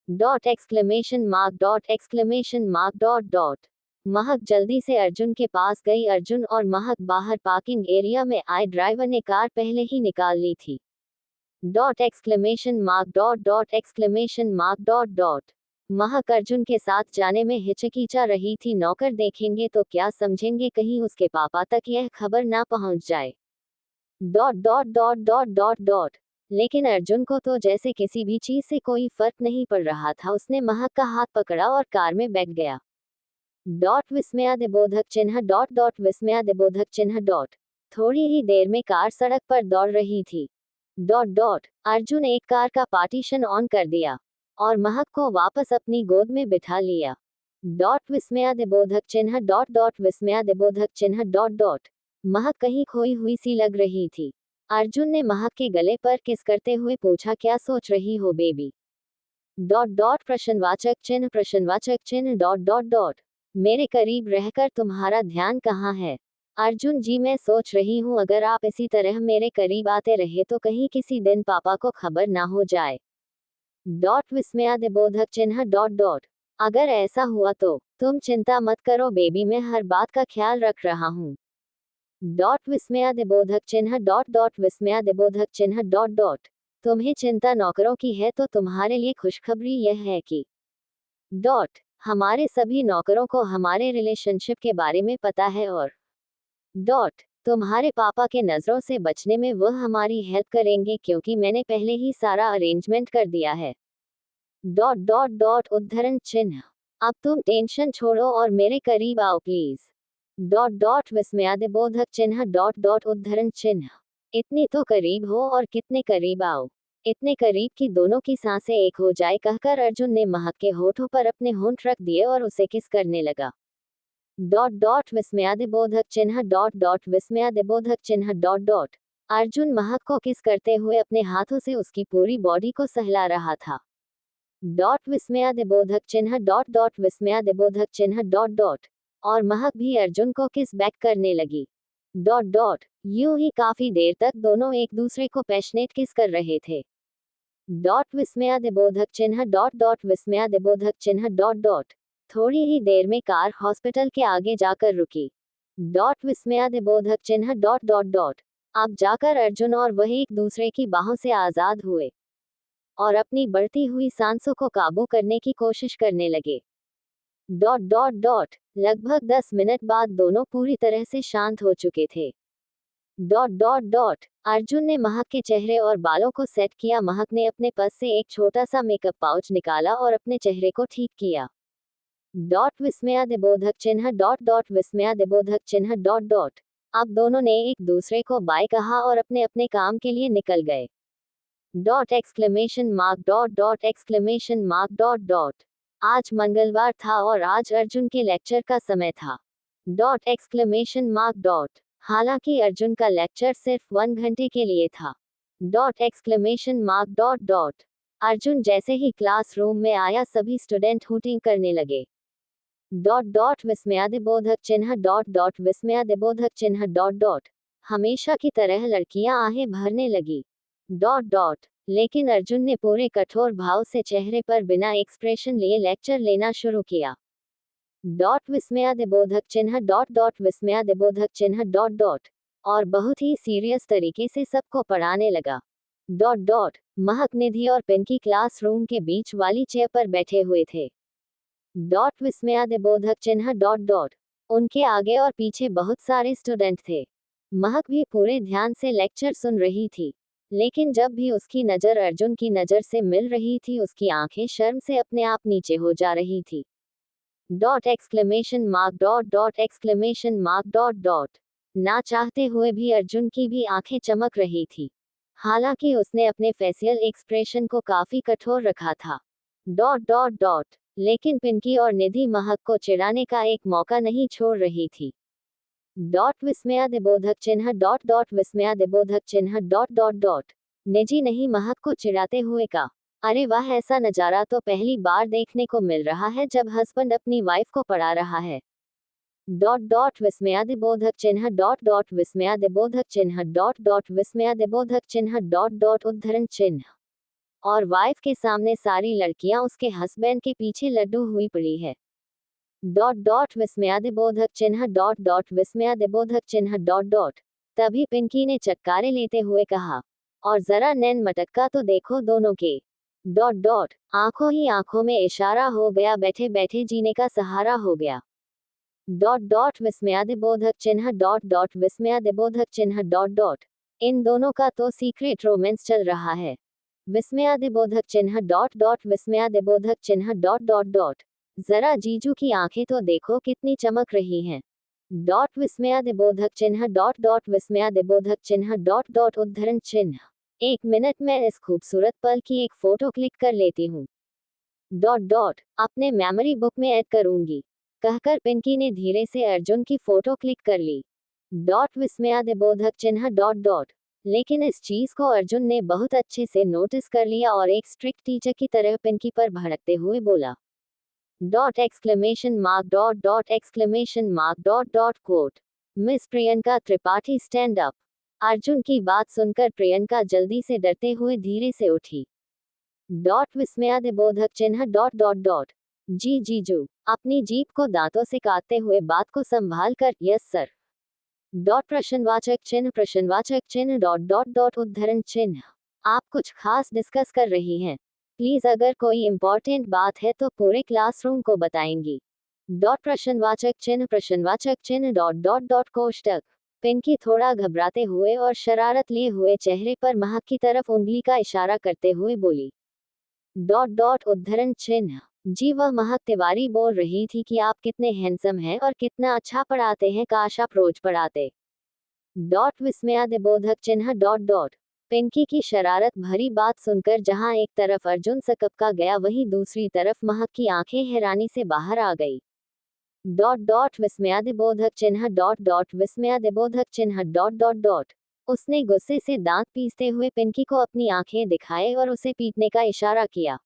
Dot exclamation mark dot exclamation mark dot dot. महक जल्दी से अर्जुन के पास गई। अर्जुन और महक बाहर पार्किंग एरिया में आए, ड्राइवर ने कार पहले ही निकाल ली थी। Dot exclamation mark dot dot exclamation mark dot dot. महक अर्जुन के साथ जाने में हिचकिचा रही थी, नौकर देखेंगे तो क्या समझेंगे, कहीं उसके पापा तक यह खबर ना पहुंच जाए। Dot dot dot dot dot dot. लेकिन अर्जुन को तो जैसे किसी भी चीज से कोई फर्क नहीं पड़ रहा था। उसने महक का हाथ पकड़ा और कार में बैठ गया। डॉट विस्मयादिबोधक चिन्ह डॉट डॉट विस्मयादिबोधक चिन्ह डॉट। थोड़ी ही देर में कार सड़क पर दौड़ रही थी। Dot dot. अर्जुन एक कार का पार्टीशन ऑन कर दिया और महक को वापस अपनी गोद में बिठा लिया। डॉट विस्मयादिबोधक चिन्ह डॉट डॉट विस्मयादिबोधक चिन्ह डॉट डॉट। महक कहीं खोई हुई सी लग रही थी। अर्जुन ने महक के गले पर किस करते हुए पूछा, क्या सोच रही हो बेबी? डॉट डॉट प्रश्नवाचक चिन्ह डॉट डॉट डॉट। मेरे करीब रहकर तुम्हारा ध्यान कहाँ है? अर्जुन जी मैं सोच रही हूँ, अगर आप इसी तरह मेरे करीब आते रहे तो कहीं किसी दिन पापा को खबर ना हो जाए। डॉट विस्मयादिबोधक चिन्ह डॉट डॉट। अगर ऐसा हुआ तो तुम चिंता मत करो बेबी, मैं हर बात का ख्याल रख रहा हूँ। डॉट विस्मयादिबोधक चिन्ह डॉट डॉट विस्मयादिबोधक चिन्ह डॉट डॉट। तुम्हें चिंता नौकरों की है तो तुम्हारे लिए खुशखबरी यह है कि डॉट हमारे सभी नौकरों को हमारे रिलेशनशिप के बारे में पता है और डॉट तुम्हारे पापा के नजरों से बचने में वह हमारी हेल्प करेंगे क्योंकि मैंने पहले ही सारा अरेंजमेंट कर दिया है। डॉट डॉट डॉट उद्धरण चिन्ह। अब तुम टेंशन छोड़ो और मेरे करीब आओ प्लीज। डॉट डॉट विस्मयादिबोधक चिन्ह डॉट डॉट उद्धरण चिन्ह। इतनी तो करीब हो और कितने करीब आओ, इतने करीब कि दोनों की सांसें एक हो जाए, कहकर अर्जुन ने महक के होठों पर अपने होंठ रख दिए और उसे किस करने लगा। डॉट डॉट विस्मयादिबोधक चिन्ह डॉट डॉट विस्मयादिबोधक चिन्ह डॉट डॉट। अर्जुन महक को किस करते हुए अपने हाथों से उसकी पूरी बॉडी को सहला रहा था। डॉट विस्मयादिबोधक चिन्ह डॉट डॉट विस्मयादिबोधक चिन्ह डॉट डॉट। और महक भी अर्जुन को किस बैक करने लगी। डॉट डॉट यूं ही काफी देर तक दोनों एक दूसरे को पैशनेट किस कर रहे थे। डॉट विस्मयादिबोधक चिन्ह डॉट डॉट विस्मयादिबोधक चिन्ह डॉट डॉट थोड़ी ही देर में कार हॉस्पिटल के आगे जाकर रुकी। डॉट विस्मयादिबोधक चिन्ह डॉट डॉट डॉट अब जाकर अर्जुन और वह एक दूसरे की बाहों से आजाद हुए और अपनी बढ़ती हुई सांसों को काबू करने की कोशिश करने लगे। डॉट डॉट डॉट लगभग 10 मिनट बाद दोनों पूरी तरह से शांत हो चुके थे। डॉट डॉट डॉट अर्जुन ने महक के चेहरे और बालों को सेट किया। महक ने अपने पर्स से एक छोटा सा मेकअप पाउच निकाला और अपने चेहरे को ठीक किया। डॉट विस्मयादिबोधक चिन्ह डॉट डॉट विस्मयादिबोधक चिन्ह डॉट डॉट अब दोनों ने एक दूसरे को बाय कहा और अपने अपने काम के लिए निकल गए। Dot exclamation mark dot dot exclamation mark dot dot आज मंगलवार था और आज अर्जुन के लेक्चर का समय था। डॉट एक्सक्लेमेशन मार्क डॉट हालांकि अर्जुन का लेक्चर सिर्फ 1 घंटे के लिए था। Dot exclamation mark dot dot Arjun जैसे ही क्लासरूम में आया सभी स्टूडेंट हूटिंग करने लगे। डॉट डॉट विस्मयादिबोधक चिन्ह डॉट डॉट विस्मयादिबोधक चिन्ह डॉट डॉट हमेशा की तरह लड़कियां आहें भरने लगी। डॉट डॉट लेकिन अर्जुन ने पूरे कठोर भाव से चेहरे पर बिना एक्सप्रेशन लिए लेक्चर लेना शुरू किया। डॉट विस्मयादिबोधक चिन्ह डॉट डॉट विस्मयादिबोधक चिन्ह डॉट डॉट और बहुत ही सीरियस तरीके से सबको पढ़ाने लगा। डॉट डॉट महक, निधि और पिंकी क्लासरूम के बीच वाली चेयर पर बैठे हुए थे। डॉट विस्मयादिबोधक चिन्ह डॉट डॉट उनके आगे और पीछे बहुत सारे स्टूडेंट थे। महक भी पूरे ध्यान से लेक्चर सुन रही थी, लेकिन जब भी उसकी नज़र अर्जुन की नज़र से मिल रही थी उसकी आंखें शर्म से अपने आप नीचे हो जा रही थी। Dot exclamation mark dot dot exclamation mark dot dot ना चाहते हुए भी अर्जुन की भी आंखें चमक रही थी, हालांकि उसने अपने फेशियल एक्सप्रेशन को काफी कठोर रखा था। डॉट डॉट डॉट लेकिन पिंकी और निधि महक को चिढ़ाने का एक मौका नहीं छोड़ रही थी। डॉट विस्मयादिबोधक चिन्ह डॉट डॉट विस्मयादिबोधक चिन्ह डॉट डॉट डॉट निजी नहीं महक को चिढ़ाते हुए का, अरे वाह, ऐसा नजारा तो पहली बार देखने को मिल रहा है जब हस्बैंड अपनी वाइफ को पढ़ा रहा है। डॉट डॉट विस्मयादिबोधक चिन्ह डॉट डॉट विस्मयादिबोधक चिन्ह डॉट डॉट विस्मयादिबोधक चिन्ह डॉट डॉट उद्धरण चिन्ह और वाइफ के सामने सारी लड़कियां उसके हस्बैंड के पीछे लड्डू हुई पड़ी है। डॉट डॉट विस्मयादिबोधक चिन्ह डॉट डॉट विस्मयादिबोधक चिन्ह डॉट डॉट तभी पिंकी ने चटकारे लेते हुए कहा, और जरा नैन मटक्का तो देखो दोनों के। डॉट डॉट आंखों ही आंखों में इशारा हो गया, बैठे बैठे जीने का सहारा हो गया। डॉट डॉट विस्मयादिबोधक चिन्ह डॉट डॉट विस्मयादिबोधक चिन्ह डॉट डॉट इन दोनों का तो सीक्रेट रोमांस चल रहा है। विस्मयादिबोधक चिन्ह डॉट डॉट विस्मयादिबोधक चिन्ह डॉट डॉट डॉट जरा जीजू की आंखें तो देखो कितनी चमक रही हैं। डॉट विस्मयादिबोधक चिन्ह डॉट डॉट विस्मयादिबोधक चिन्ह डॉट डॉट उद्धरण चिन्ह 1 मिनट में इस खूबसूरत पल की एक फोटो क्लिक कर लेती हूँ। डॉट डॉट अपने मेमोरी बुक में ऐड करूंगी, कहकर पिंकी ने धीरे से अर्जुन की फोटो क्लिक कर ली। डॉट विस्मयादिबोधक चिन्ह डॉट डॉट लेकिन इस चीज को अर्जुन ने बहुत अच्छे से नोटिस कर लिया और एक स्ट्रिक्ट टीचर की तरह पिंकी पर भड़कते हुए बोला। Dot exclamation mark dot dot exclamation mark dot dot quote miss Priyanka Tripathi stand up. Arjun की बात सुनकर प्रियंका जल्दी से डरते हुए धीरे से उठी। डॉट विस्मयादिबोधक चिन्ह डॉट डॉट डॉट जी जीजू अपनी जीभ को दांतों से काटते हुए बात को संभाल कर, यस सर। डॉट प्रश्नवाचक चिन्ह डॉट डॉट डॉट उद्धरण चिन्ह आप कुछ खास डिस्कस कर रही हैं, प्लीज अगर कोई इंपॉर्टेंट बात है तो पूरे क्लासरूम को बताएंगी। डॉट प्रश्नवाचक चिन्ह डॉट डॉट डॉट कोष्टक पिंकी थोड़ा घबराते हुए और शरारत लिए हुए चेहरे पर महक की तरफ उंगली का इशारा करते हुए बोली। डॉट डॉट उद्धरण चिन्ह जी वह महक तिवारी बोल रही थी कि आप कितने हैंडसम हैं और कितना अच्छा पढ़ाते हैं, काश आप रोज पढ़ाते। डॉट विस्मयादिबोधक चिन्ह डॉट डॉट पिंकी की शरारत भरी बात सुनकर जहां एक तरफ अर्जुन सकपका गया वहीं दूसरी तरफ महक की आंखें हैरानी से बाहर आ गई। डॉट डॉट विस्मयादिबोधक चिन्ह डॉट डॉट विस्मयादिबोधक चिन्ह डॉट डॉट डॉट उसने गुस्से से दांत पीसते हुए पिंकी को अपनी आंखें दिखाए और उसे पीटने का इशारा किया।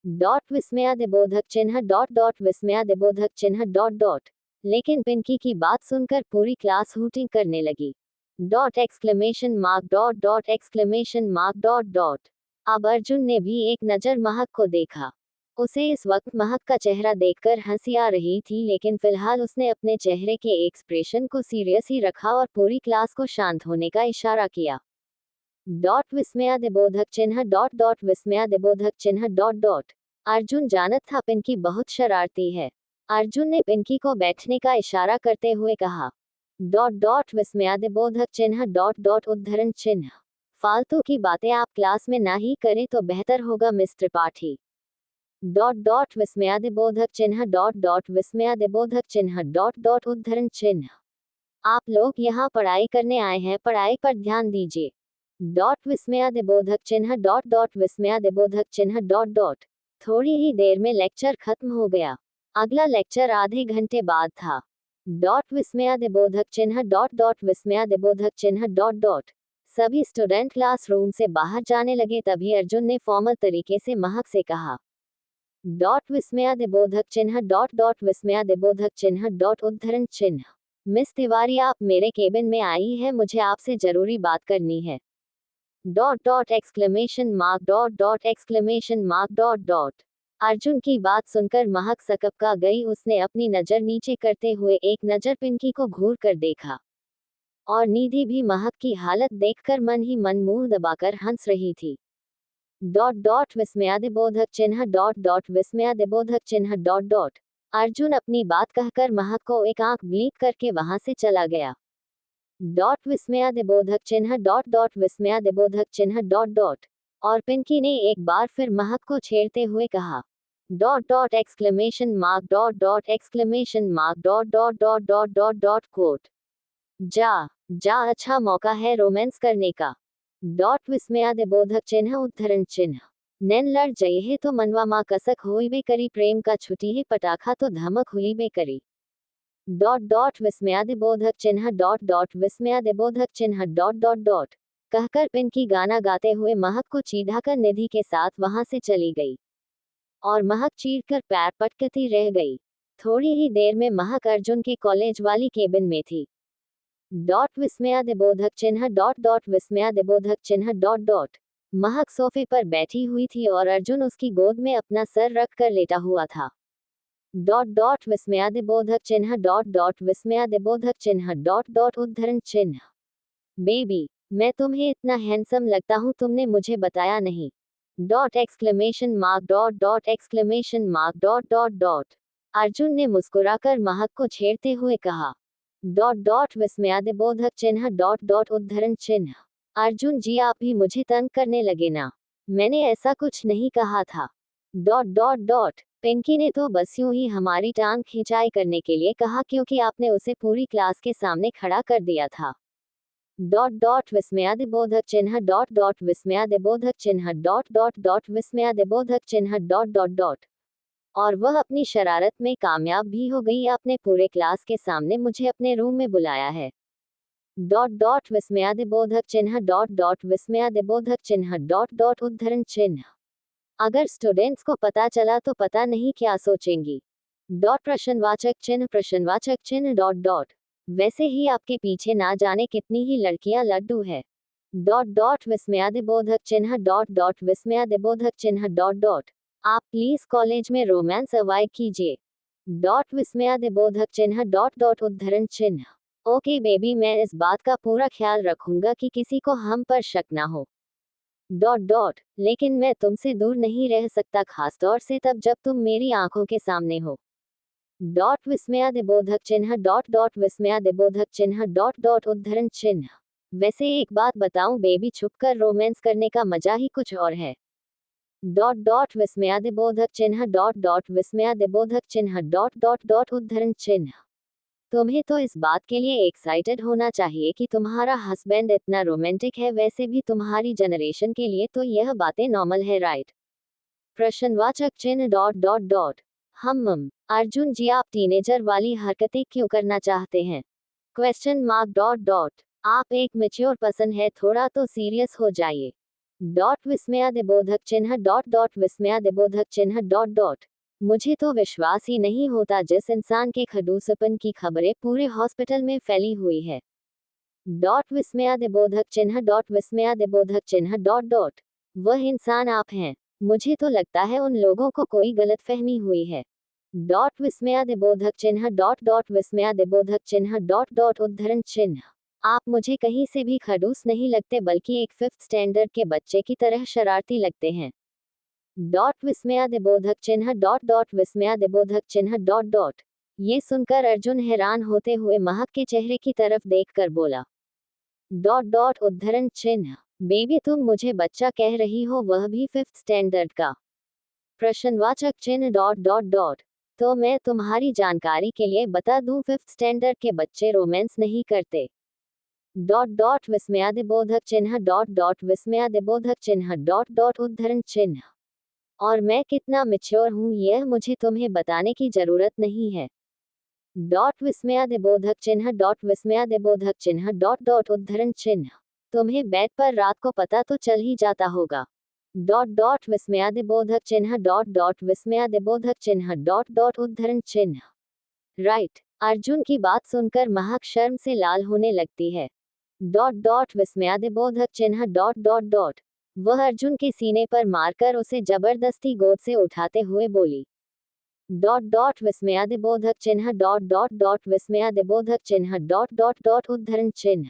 डॉट विस्मयादिबोधक चिन्ह डॉट डॉट विस्मयादिबोधक चिन्ह डॉट डॉट लेकिन पिंकी की बात सुनकर पूरी क्लास हूटिंग करने लगी। Dot exclamation mark dot dot exclamation mark dot dot. अब अर्जुन ने भी एक नज़र महक को देखा। उसे इस वक्त महक का चेहरा देखकर हंसी आ रही थी, लेकिन फिलहाल उसने अपने चेहरे के एक्सप्रेशन को सीरियस ही रखा और पूरी क्लास को शांत होने का इशारा किया। डॉट विस्मयादिबोधक चिन्ह डॉट डॉट विस्मयादिबोधक चिन्ह डॉट डॉट। अर्जुन जानत था पिंकी बहुत शरारती है। अर्जुन ने पिंकी को बैठने का इशारा करते हुए कहा। डॉट डॉट विस्मयादिबोधक चिन्ह डॉट डॉट उद्धरण चिन्ह। फालतू की बातें आप क्लास में ना ही करें तो बेहतर होगा मिस्टर त्रिपाठी। डॉट डॉट विस्मयादिबोधक चिन्ह डॉट डॉट विस्मयादिबोधक चिन्ह डॉट डॉट उद्धरण चिन्ह। आप लोग यहाँ पढ़ाई करने आए हैं, पढ़ाई पर ध्यान दीजिए। डॉट विस्मयादिबोधक चिन्ह डॉट डॉट विस्मयादिबोधक चिन्ह डॉट डॉट। थोड़ी ही देर में लेक्चर खत्म हो गया। अगला लेक्चर आधे घंटे बाद था। डॉट विस्मयादिबोधक चिन्ह डॉट डॉट विस्मयादिबोधक चिन्ह डॉट डॉट। सभी स्टूडेंट क्लासरूम से बाहर जाने लगे, तभी अर्जुन ने फॉर्मल तरीके से महक से कहा। डॉट विस्मयादिबोधक चिन्ह डॉट डॉट विस्मयादिबोधक चिन्ह डॉट उद्धरण चिन्ह। मिस तिवारी, आप मेरे केबिन में आई हैं, मुझे आपसे जरूरी बात करनी है। Dot dot exclamation mark dot dot exclamation mark dot dot. Arjun की बात सुनकर महक सकपका गई। उसने अपनी नज़र नीचे करते हुए एक नज़र पिंकी को घूर कर देखा, और निधि भी महक की हालत देखकर मन ही मन मुंह दबाकर हंस रही थी। डॉट डॉट विस्मयादिबोधक चिन्ह डॉट डॉट विस्मयादिबोधक चिन्ह डॉट डॉट। अर्जुन अपनी बात कहकर महक को एक आंख ब्लिंक करके वहां से चला गया। डॉट विस्मयादिबोधक चिन्ह डॉट डॉट विस्मयादिबोधक चिन्ह डॉट डॉट। और पिंकी ने एक बार फिर महक को छेड़ते हुए कहा। Dot dot exclamation mark dot dot exclamation mark dot dot dot dot dot dot quote. जा जा, अच्छा मौका है रोमांस करने का। डॉट विस्मयादिबोधक चिन्ह उद्धरण चिन्ह। नैन लड़ जइहे तो मनवा माँ कसक हुई बे करी, प्रेम का छुटी है पटाखा तो धमक हुई बे करी। डॉट डॉट विस्मयादिबोधक चिन्ह डॉट डॉट विस्मयादिबोधक चिन्ह डॉट डॉट डॉट। कहकर पिंकी गाना गाते हुए महक को चिढ़ाकर निधि के साथ वहां से चली गई, और महक चीरकर पैर पटकती रह गई। थोड़ी ही देर में महक अर्जुन के कॉलेज वाली केबिन में थी। डॉट विस्मयादिबोधक चिन्ह डॉट डॉट विस्मयादिबोधक चिन्ह डॉट डॉट। महक सोफे पर बैठी हुई थी और अर्जुन उसकी गोद में अपना सर रख कर लेटा हुआ था। डॉट डॉट विस्मयादिबोधक चिन्ह डॉट डॉट विस्मयादिबोधक चिन्ह डॉट डॉट उद्धरण चिन्ह। बेबी, मैं तुम्हें इतना हैंडसम लगता हूँ, तुमने मुझे बताया नहीं। Dot exclamation mark dot dot exclamation mark dot dot dot. Arjun ने मुस्कुराकर महक को छेड़ते हुए कहा। डॉट डॉट विस्मयादिबोधक चिन्ह डॉट डॉट उद्धरण चिन्ह। अर्जुन जी, आप भी मुझे तंग करने लगे ना, मैंने ऐसा कुछ नहीं कहा था। Dot dot dot. पिंकी ने तो बस यूं ही हमारी टांग खिंचाई करने के लिए कहा, क्योंकि आपने उसे पूरी क्लास के सामने खड़ा कर दिया था। डॉट डॉट विस्मयादिबोधक चिन्ह डॉट डॉट विस्मयादिबोधक चिन्ह डॉट डॉट डॉट विस्मयादिबोधक चिन्ह डॉट डॉट डॉट। और वह अपनी शरारत में कामयाब भी हो गई, आपने पूरे क्लास के सामने मुझे अपने रूम में बुलाया है। डॉट डॉट विस्मयादिबोधक चिन्ह डॉट डॉट विस्मयादिबोधक चिन्ह डॉट डॉट उद्धरण चिन्ह। अगर स्टूडेंट्स को पता चला तो पता नहीं क्या सोचेंगी। डॉट प्रश्नवाचक चिन्ह डॉट डॉट। वैसे ही आपके पीछे ना जाने कितनी ही लड़कियां लड्डू है। डॉट डॉट विस्मयादिबोधक चिन्ह डॉट डॉट विस्मयादिबोधक चिन्ह डॉट डॉट। आप प्लीज कॉलेज में रोमांस अवॉइड कीजिए। डॉट विस्मयादिबोधक चिन्ह डॉट डॉट उद्धरण चिन्ह। ओके बेबी, मैं इस बात का पूरा ख्याल रखूंगा कि किसी को हम पर शक ना हो। Dot dot. लेकिन मैं तुमसे दूर नहीं रह सकता, खासतौर से तब जब तुम मेरी आंखों के सामने हो। डॉट विस्मयादिबोधक चिन्ह डॉट डॉट विस्मयादिबोधक चिन्ह डॉट डॉट उद्धरण चिन्ह। वैसे एक बात बताऊं बेबी, छुपकर रोमांस करने का मजा ही कुछ और है। डॉट डॉट विस्मयादिबोधक चिन्ह डॉट डॉट विस्मयादिबोधक चिन्ह डॉट डॉट डॉट उद्धरण चिन्ह। तुम्हें तो इस बात के लिए एक्साइटेड होना चाहिए कि तुम्हारा हस्बैंड इतना रोमांटिक है, वैसे भी तुम्हारी जनरेशन के लिए तो यह बातें नॉर्मल है, राइट। प्रश्नवाचक चिन्ह डॉट डॉट डॉट। अर्जुन जी, आप टीनेजर वाली हरकतें क्यों करना चाहते हैं? Question mark dot dot. आप एक मैच्योर पर्सन है, थोड़ा तो सीरियस हो जाइए। डॉट विस्मयादिबोधक चिन्ह डॉट डॉट विस्मयादिबोधक चिन्ह डॉट डॉट। मुझे तो विश्वास ही नहीं होता जिस इंसान के खडूसपन की खबरें पूरे हॉस्पिटल में फैली हुई है। डॉट विस्मयादिबोधक चिन्ह डॉट विस्मयादिबोधक चिन्ह डॉट डॉट वह इंसान आप हैं। मुझे तो लगता है उन लोगों को कोई गलतफहमी हुई है। डॉट विस्मयादिबोधक चिन्ह डॉट डॉट विस्मयादिबोधक चिन्ह डॉट डॉट उद्धरण चिन्ह। आप मुझे कहीं से भी खड़ूस नहीं लगते बल्कि एक 5th स्टैंडर्ड के बच्चे की तरह शरारती लगते हैं। डॉट विस्मयादिबोधक चिन्ह डॉट डॉट विस्मयादिबोधक चिन्ह डॉट डॉट ये सुनकर अर्जुन हैरान होते हुए महक के चेहरे की तरफ देखकर बोला। डॉट डॉट उद्धरण चिन्ह। बेबी तुम मुझे बच्चा कह रही हो, वह भी 5th स्टैंडर्ड का? प्रश्नवाचक चिन्ह डॉट डॉट डॉट। तो मैं तुम्हारी जानकारी के लिए बता दूं 5th स्टैंडर्ड के बच्चे रोमांस नहीं करते। डॉट डॉट विस्मयादिबोधक चिन्ह डॉट डॉट विस्मयादिबोधक चिन्ह डॉट डॉट उद्धरण चिन्ह। और मैं कितना मैच्योर हूं यह मुझे तुम्हें बताने की जरूरत नहीं है। डॉट विस्मयादिबोधक चिन्ह डॉट विस्मयादिबोधक चिन्ह डॉट डॉट उद्धरण चिन्ह। तुम्हें बेड पर रात को पता तो चल ही जाता होगा। डॉट डॉट विस्मयादिबोधक चिन्ह डॉट डॉट विस्मयादिबोधक चिन्ह डॉट डॉट उद्धरण चिन्ह। राइट। अर्जुन की बात सुनकर महक शर्म से लाल होने लगती है। डॉट डॉट विस्मयादिबोधक चिन्ह डॉट डॉट डॉट वह अर्जुन के सीने पर मारकर उसे जबरदस्ती गोद से उठाते हुए बोली। डॉट डॉट विस्मयादिबोधक चिन्ह डॉट डॉट डॉट विस्मयादिबोधक चिन्ह डॉट डॉट डॉट उद्धरण चिन्ह।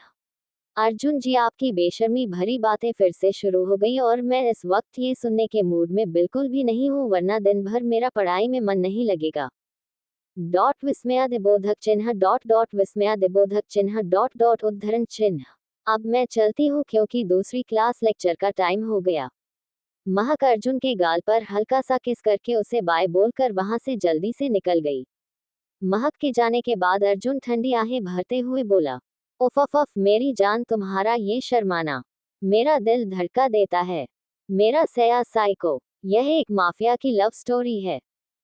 अर्जुन जी आपकी बेशर्मी भरी बातें फिर से शुरू हो गई और मैं इस वक्त ये सुनने के मूड में बिल्कुल भी नहीं हूँ, वरना दिन भर मेरा पढ़ाई में मन नहीं लगेगा। डॉट विस्मयादिबोधक चिन्ह डॉट डॉट विस्मयादिबोधक चिन्ह डॉट डॉट उद्धरण चिन्ह। अब मैं चलती हूँ क्योंकि दूसरी क्लास लेक्चर का टाइम हो गया। महक अर्जुन के गाल पर हल्का सा किस करके उसे बाय बोलकर वहां से जल्दी से निकल गई। महक के जाने के बाद अर्जुन ठंडी आहें भरते हुए बोला, उफ उफ उफ, मेरी जान तुम्हारा ये शर्माना मेरा दिल धड़का देता है। मेरा सया साइको, यह एक माफिया की लव स्टोरी है।